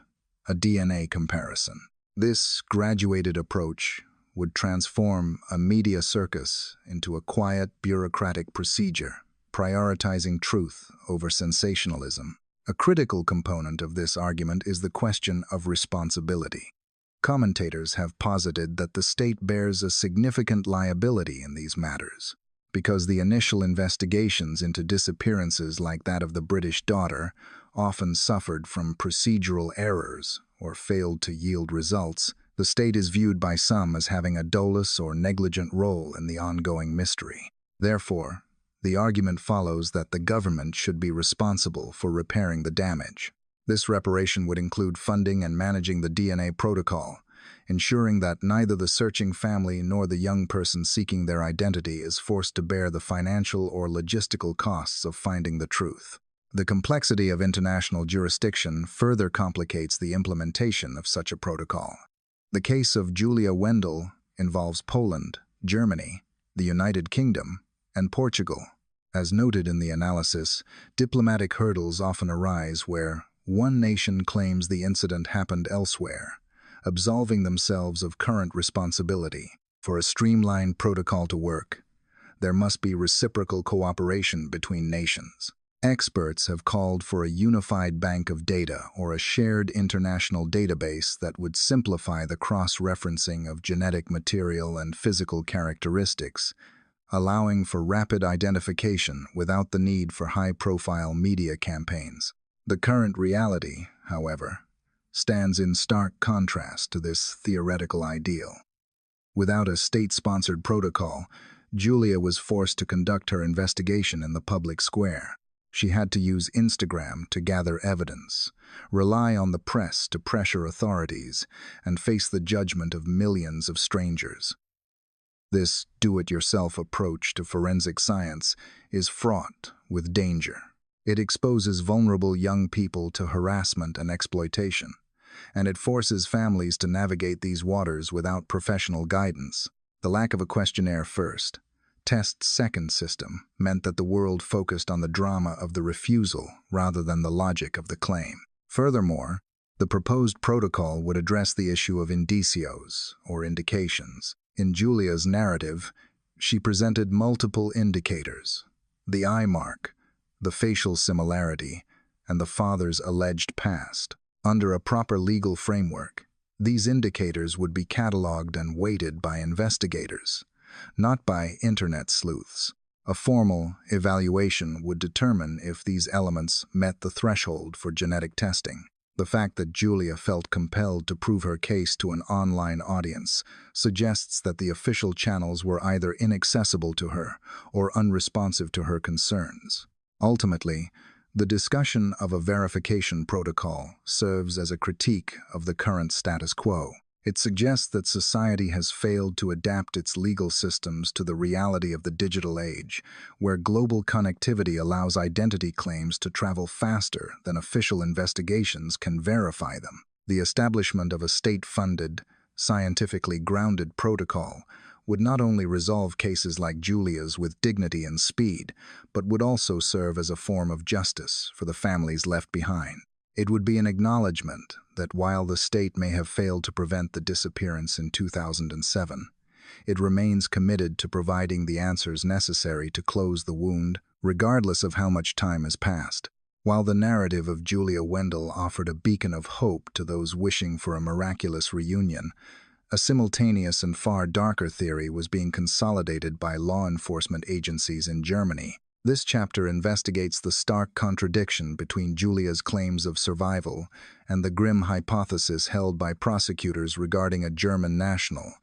a DNA comparison. This graduated approach would transform a media circus into a quiet, bureaucratic procedure, prioritizing truth over sensationalism. A critical component of this argument is the question of responsibility. Commentators have posited that the state bears a significant liability in these matters, because the initial investigations into disappearances like that of the British daughter often suffered from procedural errors or failed to yield results, the state is viewed by some as having a dolus or negligent role in the ongoing mystery. Therefore, the argument follows that the government should be responsible for repairing the damage. This reparation would include funding and managing the DNA protocol, ensuring that neither the searching family nor the young person seeking their identity is forced to bear the financial or logistical costs of finding the truth. The complexity of international jurisdiction further complicates the implementation of such a protocol. The case of Julia Wendell involves Poland, Germany, the United Kingdom, and Portugal. As noted in the analysis, diplomatic hurdles often arise where one nation claims the incident happened elsewhere, absolving themselves of current responsibility. For a streamlined protocol to work, there must be reciprocal cooperation between nations. Experts have called for a unified bank of data or a shared international database that would simplify the cross-referencing of genetic material and physical characteristics, allowing for rapid identification without the need for high-profile media campaigns. The current reality, however, stands in stark contrast to this theoretical ideal. Without a state-sponsored protocol, Julia was forced to conduct her investigation in the public square. She had to use Instagram to gather evidence, rely on the press to pressure authorities, and face the judgment of millions of strangers. This do-it-yourself approach to forensic science is fraught with danger. It exposes vulnerable young people to harassment and exploitation, and it forces families to navigate these waters without professional guidance. The lack of a questionnaire first, test second system meant that the world focused on the drama of the refusal rather than the logic of the claim. Furthermore, the proposed protocol would address the issue of indicios, or indications. In Julia's narrative, she presented multiple indicators: the eye mark, the facial similarity, and the father's alleged past. Under a proper legal framework, these indicators would be catalogued and weighted by investigators, not by internet sleuths. A formal evaluation would determine if these elements met the threshold for genetic testing. The fact that Julia felt compelled to prove her case to an online audience suggests that the official channels were either inaccessible to her or unresponsive to her concerns. Ultimately, the discussion of a verification protocol serves as a critique of the current status quo. It suggests that society has failed to adapt its legal systems to the reality of the digital age, where global connectivity allows identity claims to travel faster than official investigations can verify them. The establishment of a state-funded, scientifically grounded protocol would not only resolve cases like Julia's with dignity and speed, but would also serve as a form of justice for the families left behind. It would be an acknowledgement that while the state may have failed to prevent the disappearance in 2007, it remains committed to providing the answers necessary to close the wound, regardless of how much time has passed. While the narrative of Julia Wendell offered a beacon of hope to those wishing for a miraculous reunion, a simultaneous and far darker theory was being consolidated by law enforcement agencies in Germany. This chapter investigates the stark contradiction between Julia's claims of survival and the grim hypothesis held by prosecutors regarding a German national,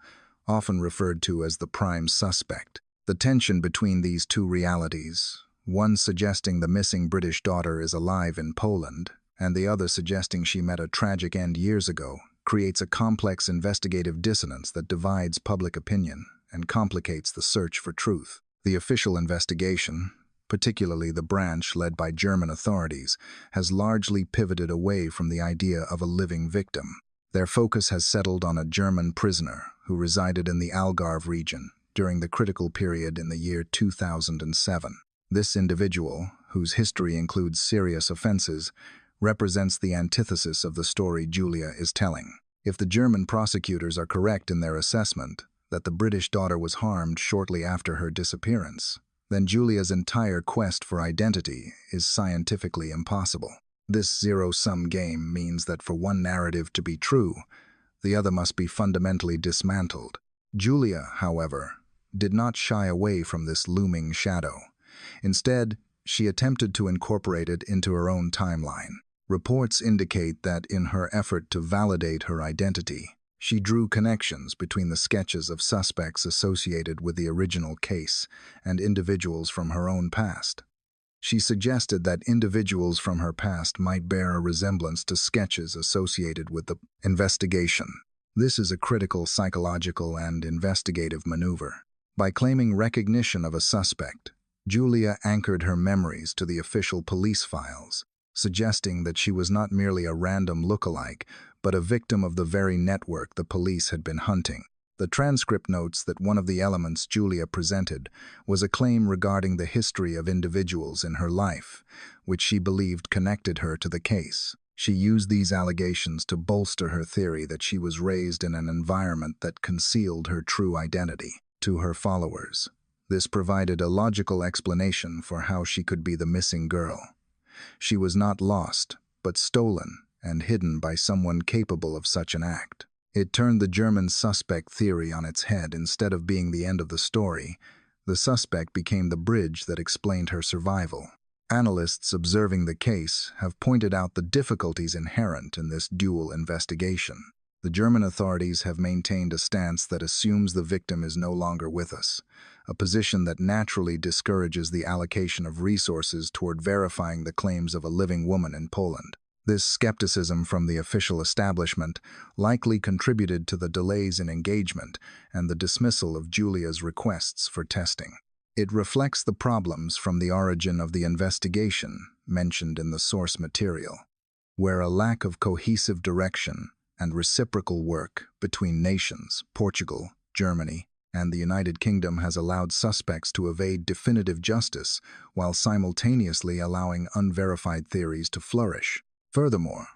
often referred to as the prime suspect. The tension between these two realities, one suggesting the missing British daughter is alive in Poland, and the other suggesting she met a tragic end years ago, creates a complex investigative dissonance that divides public opinion and complicates the search for truth. The official investigation, particularly the branch led by German authorities, has largely pivoted away from the idea of a living victim. Their focus has settled on a German prisoner who resided in the Algarve region during the critical period in the year 2007. This individual, whose history includes serious offenses, represents the antithesis of the story Julia is telling. If the German prosecutors are correct in their assessment that the British daughter was harmed shortly after her disappearance, then Julia's entire quest for identity is scientifically impossible. This zero-sum game means that for one narrative to be true, the other must be fundamentally dismantled. Julia, however, did not shy away from this looming shadow. Instead, She attempted to incorporate it into her own timeline. Reports indicate that in her effort to validate her identity, she drew connections between the sketches of suspects associated with the original case and individuals from her own past. She suggested that individuals from her past might bear a resemblance to sketches associated with the investigation. This is a critical psychological and investigative maneuver. By claiming recognition of a suspect, Julia anchored her memories to the official police files, suggesting that she was not merely a random lookalike, but a victim of the very network the police had been hunting. The transcript notes that one of the elements Julia presented was a claim regarding the history of individuals in her life, which she believed connected her to the case. She used these allegations to bolster her theory that she was raised in an environment that concealed her true identity. To her followers, this provided a logical explanation for how she could be the missing girl. She was not lost, but stolen and hidden by someone capable of such an act. It turned the German suspect theory on its head. Instead of being the end of the story, the suspect became the bridge that explained her survival. Analysts observing the case have pointed out the difficulties inherent in this dual investigation. The German authorities have maintained a stance that assumes the victim is no longer with us, a position that naturally discourages the allocation of resources toward verifying the claims of a living woman in Poland. This skepticism from the official establishment likely contributed to the delays in engagement and the dismissal of Julia's requests for testing. It reflects the problems from the origin of the investigation mentioned in the source material, where a lack of cohesive direction and reciprocal work between nations, Portugal, Germany, and the United Kingdom has allowed suspects to evade definitive justice while simultaneously allowing unverified theories to flourish. Furthermore,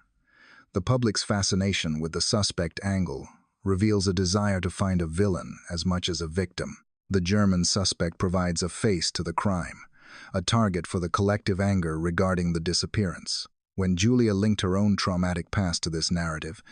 the public's fascination with the suspect angle reveals a desire to find a villain as much as a victim. The German suspect provides a face to the crime, a target for the collective anger regarding the disappearance. When Julia linked her own traumatic past to this narrative,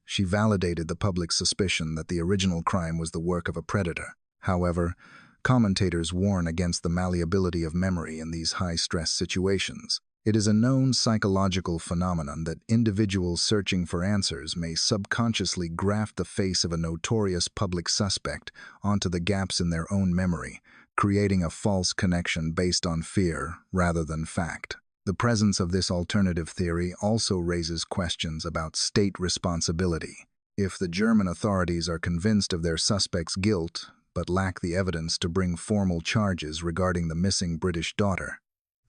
she validated the public's suspicion that the original crime was the work of a predator. However, commentators warn against the malleability of memory in these high-stress situations. It is a known psychological phenomenon that individuals searching for answers may subconsciously graft the face of a notorious public suspect onto the gaps in their own memory, creating a false connection based on fear rather than fact. The presence of this alternative theory also raises questions about state responsibility. If the German authorities are convinced of their suspect's guilt but lack the evidence to bring formal charges regarding the missing British daughter,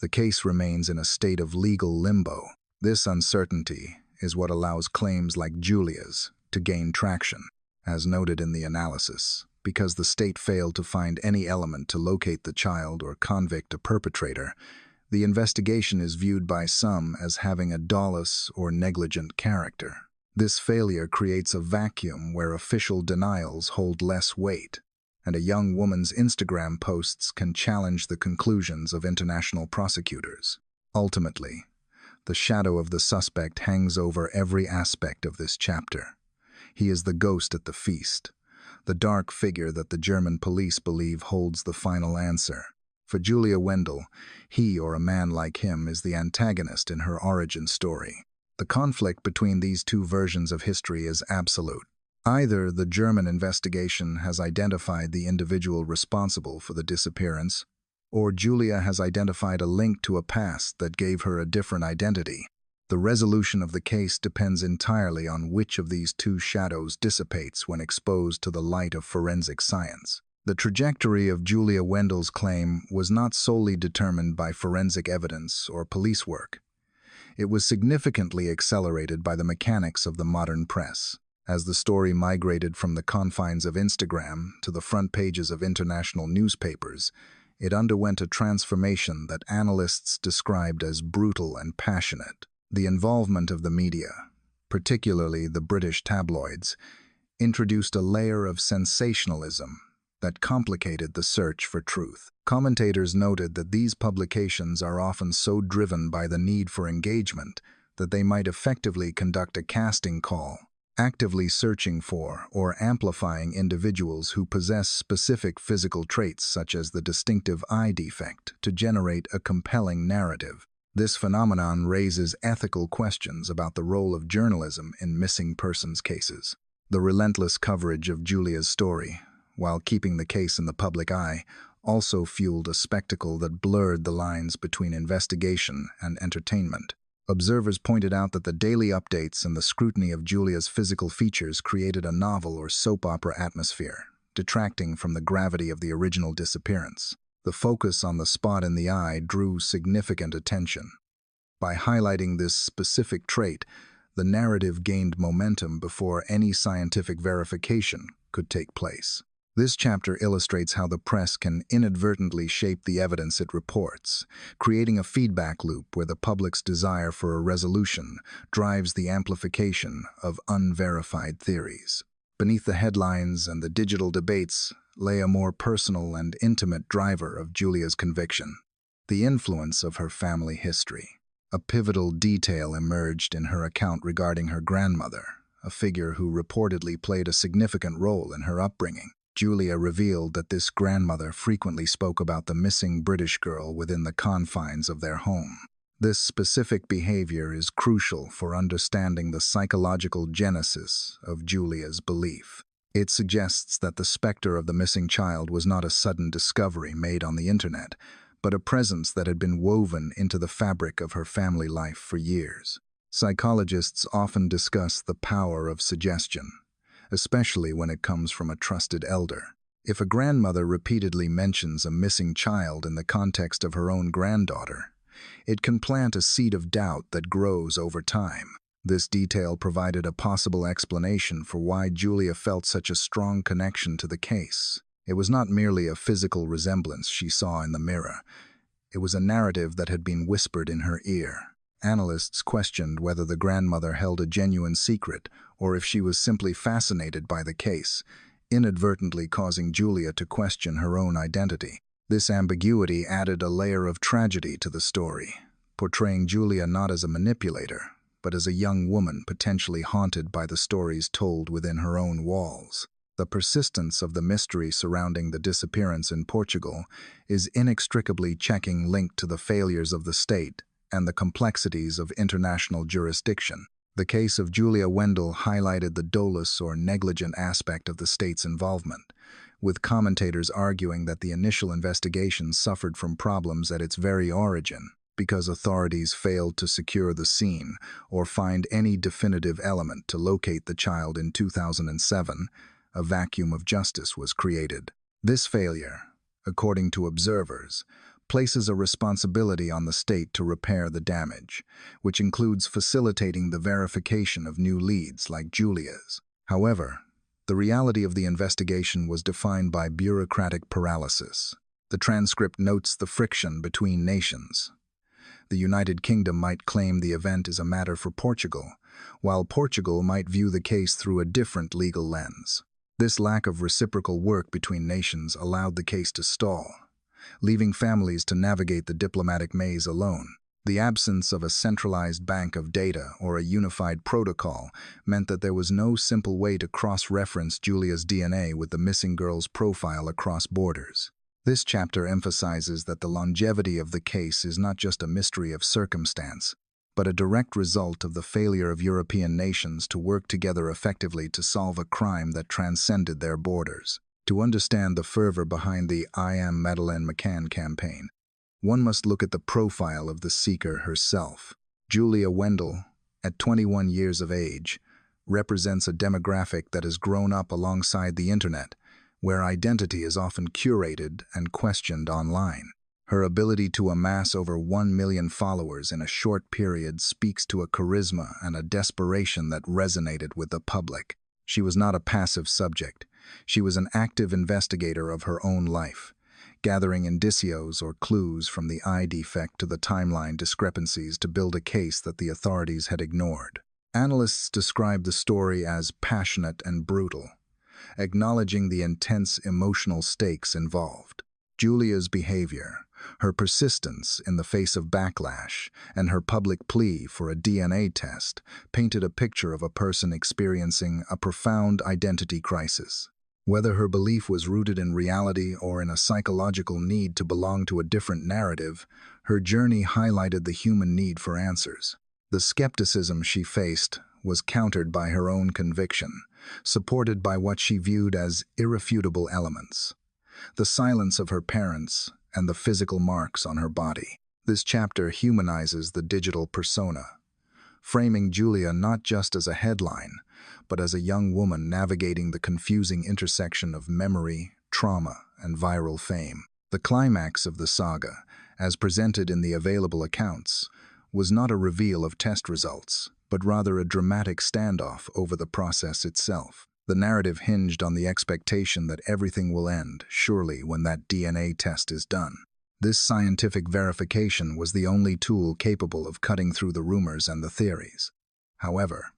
the case remains in a state of legal limbo. This uncertainty is what allows claims like Julia's to gain traction, as noted in the analysis. Because the state failed to find any element to locate the child or convict a perpetrator, the investigation is viewed by some as having a dulles or negligent character. This failure creates a vacuum where official denials hold less weight, and a young woman's Instagram posts can challenge the conclusions of international prosecutors. Ultimately, the shadow of the suspect hangs over every aspect of this chapter. He is the ghost at the feast, the dark figure that the German police believe holds the final answer. For Julia Wendel, he or a man like him is the antagonist in her origin story. The conflict between these two versions of history is absolute. Either the German investigation has identified the individual responsible for the disappearance, or Julia has identified a link to a past that gave her a different identity. The resolution of the case depends entirely on which of these two shadows dissipates when exposed to the light of forensic science. The trajectory of Julia Wendel's claim was not solely determined by forensic evidence or police work. It was significantly accelerated by the mechanics of the modern press. As the story migrated from the confines of Instagram to the front pages of international newspapers, it underwent a transformation that analysts described as brutal and passionate. The involvement of the media, particularly the British tabloids, introduced a layer of sensationalism that complicated the search for truth. Commentators noted that these publications are often so driven by the need for engagement that they might effectively conduct a casting call actively searching for or amplifying individuals who possess specific physical traits such as the distinctive eye defect to generate a compelling narrative. This phenomenon raises ethical questions about the role of journalism in missing persons cases. The relentless coverage of Julia's story, while keeping the case in the public eye, also fueled a spectacle that blurred the lines between investigation and entertainment. Observers pointed out that the daily updates and the scrutiny of Julia's physical features created a novel or soap opera atmosphere, detracting from the gravity of the original disappearance. The focus on the spot in the eye drew significant attention. By highlighting this specific trait, the narrative gained momentum before any scientific verification could take place. This chapter illustrates how the press can inadvertently shape the evidence it reports, creating a feedback loop where the public's desire for a resolution drives the amplification of unverified theories. Beneath the headlines and the digital debates lay a more personal and intimate driver of Julia's conviction: the influence of her family history. A pivotal detail emerged in her account regarding her grandmother, a figure who reportedly played a significant role in her upbringing. Julia revealed that this grandmother frequently spoke about the missing British girl within the confines of their home. This specific behavior is crucial for understanding the psychological genesis of Julia's belief. It suggests that the specter of the missing child was not a sudden discovery made on the internet, but a presence that had been woven into the fabric of her family life for years. Psychologists often discuss the power of suggestion, especially when it comes from a trusted elder. If a grandmother repeatedly mentions a missing child in the context of her own granddaughter, it can plant a seed of doubt that grows over time. This detail provided a possible explanation for why Julia felt such a strong connection to the case. It was not merely a physical resemblance she saw in the mirror. It was a narrative that had been whispered in her ear. Analysts questioned whether the grandmother held a genuine secret or if she was simply fascinated by the case, inadvertently causing Julia to question her own identity. This ambiguity added a layer of tragedy to the story, portraying Julia not as a manipulator, but as a young woman potentially haunted by the stories told within her own walls. The persistence of the mystery surrounding the disappearance in Portugal is inextricably linked to the failures of the state and the complexities of international jurisdiction. The case of Julia Wendell highlighted the dolus or negligent aspect of the state's involvement, with commentators arguing that the initial investigation suffered from problems at its very origin because authorities failed to secure the scene or find any definitive element to locate the child. In 2007, a vacuum of justice was created. This failure, according to observers, places a responsibility on the state to repair the damage, which includes facilitating the verification of new leads like Julia's. However, the reality of the investigation was defined by bureaucratic paralysis. The transcript notes the friction between nations. The United Kingdom might claim the event is a matter for Portugal, while Portugal might view the case through a different legal lens. This lack of reciprocal work between nations allowed the case to stall, leaving families to navigate the diplomatic maze alone. The absence of a centralized bank of data or a unified protocol meant that there was no simple way to cross-reference Julia's DNA with the missing girl's profile across borders. This chapter emphasizes that the longevity of the case is not just a mystery of circumstance, but a direct result of the failure of European nations to work together effectively to solve a crime that transcended their borders. To understand the fervor behind the I Am Madeleine McCann campaign, one must look at the profile of the seeker herself. Julia Wendell, at 21 years of age, represents a demographic that has grown up alongside the internet, where identity is often curated and questioned online. Her ability to amass over 1 million followers in a short period speaks to a charisma and a desperation that resonated with the public. She was not a passive subject. She was an active investigator of her own life, gathering indicios or clues from the eye defect to the timeline discrepancies to build a case that the authorities had ignored. Analysts describe the story as passionate and brutal, acknowledging the intense emotional stakes involved. Julia's behavior, her persistence in the face of backlash, and her public plea for a DNA test painted a picture of a person experiencing a profound identity crisis. Whether her belief was rooted in reality or in a psychological need to belong to a different narrative, her journey highlighted the human need for answers. The skepticism she faced was countered by her own conviction, supported by what she viewed as irrefutable elements: the silence of her parents and the physical marks on her body. This chapter humanizes the digital persona, framing Julia not just as a headline, but as a young woman navigating the confusing intersection of memory, trauma, and viral fame. The climax of the saga, as presented in the available accounts, was not a reveal of test results, but rather a dramatic standoff over the process itself. The narrative hinged on the expectation that everything will end, surely, when that DNA test is done. This scientific verification was the only tool capable of cutting through the rumors and the theories. However,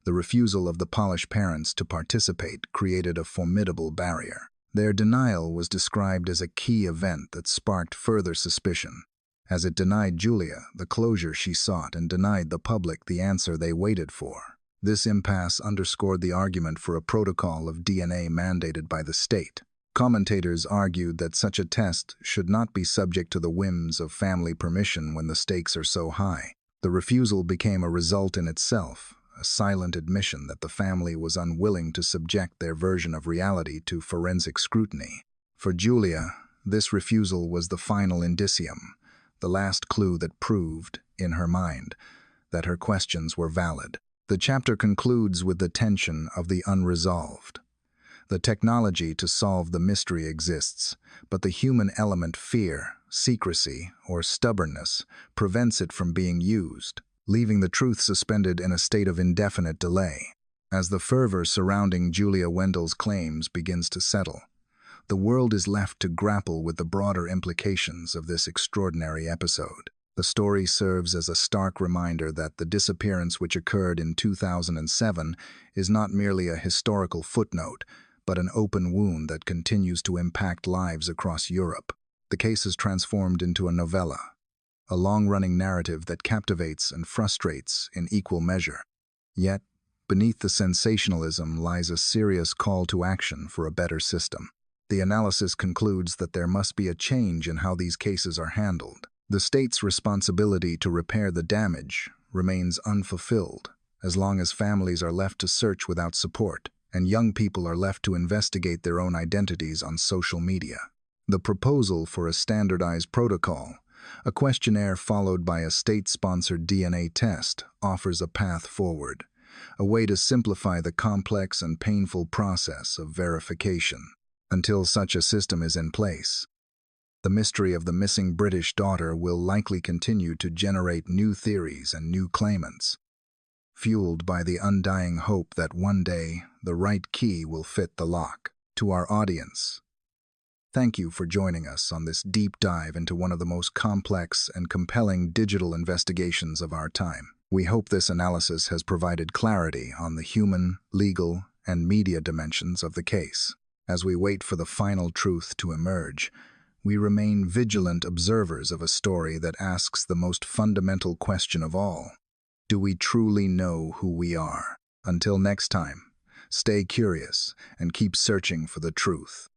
the refusal of the Polish parents to participate created a formidable barrier. Their denial was described as a key event that sparked further suspicion, as it denied Julia the closure she sought and denied the public the answer they waited for. This impasse underscored the argument for a protocol of DNA mandated by the state. Commentators argued that such a test should not be subject to the whims of family permission when the stakes are so high. The refusal became a result in itself, a silent admission that the family was unwilling to subject their version of reality to forensic scrutiny. For Julia, this refusal was the final indicium, the last clue that proved, in her mind, that her questions were valid. The chapter concludes with the tension of the unresolved. The technology to solve the mystery exists, but the human element, fear, secrecy, or stubbornness, prevents it from being used, leaving the truth suspended in a state of indefinite delay. As the fervor surrounding Julia Wendell's claims begins to settle, the world is left to grapple with the broader implications of this extraordinary episode. The story serves as a stark reminder that the disappearance which occurred in 2007 is not merely a historical footnote, but an open wound that continues to impact lives across Europe. The case is transformed into a novella, a long-running narrative that captivates and frustrates in equal measure. Yet, beneath the sensationalism lies a serious call to action for a better system. The analysis concludes that there must be a change in how these cases are handled. The state's responsibility to repair the damage remains unfulfilled as long as families are left to search without support and young people are left to investigate their own identities on social media. The proposal for a standardized protocol, a questionnaire followed by a state-sponsored DNA test, offers a path forward, a way to simplify the complex and painful process of verification. Until such a system is in place, the mystery of the missing British daughter will likely continue to generate new theories and new claimants, fueled by the undying hope that one day the right key will fit the lock. To our audience, thank you for joining us on this deep dive into one of the most complex and compelling digital investigations of our time. We hope this analysis has provided clarity on the human, legal, and media dimensions of the case. As we wait for the final truth to emerge, we remain vigilant observers of a story that asks the most fundamental question of all: do we truly know who we are? Until next time, stay curious and keep searching for the truth.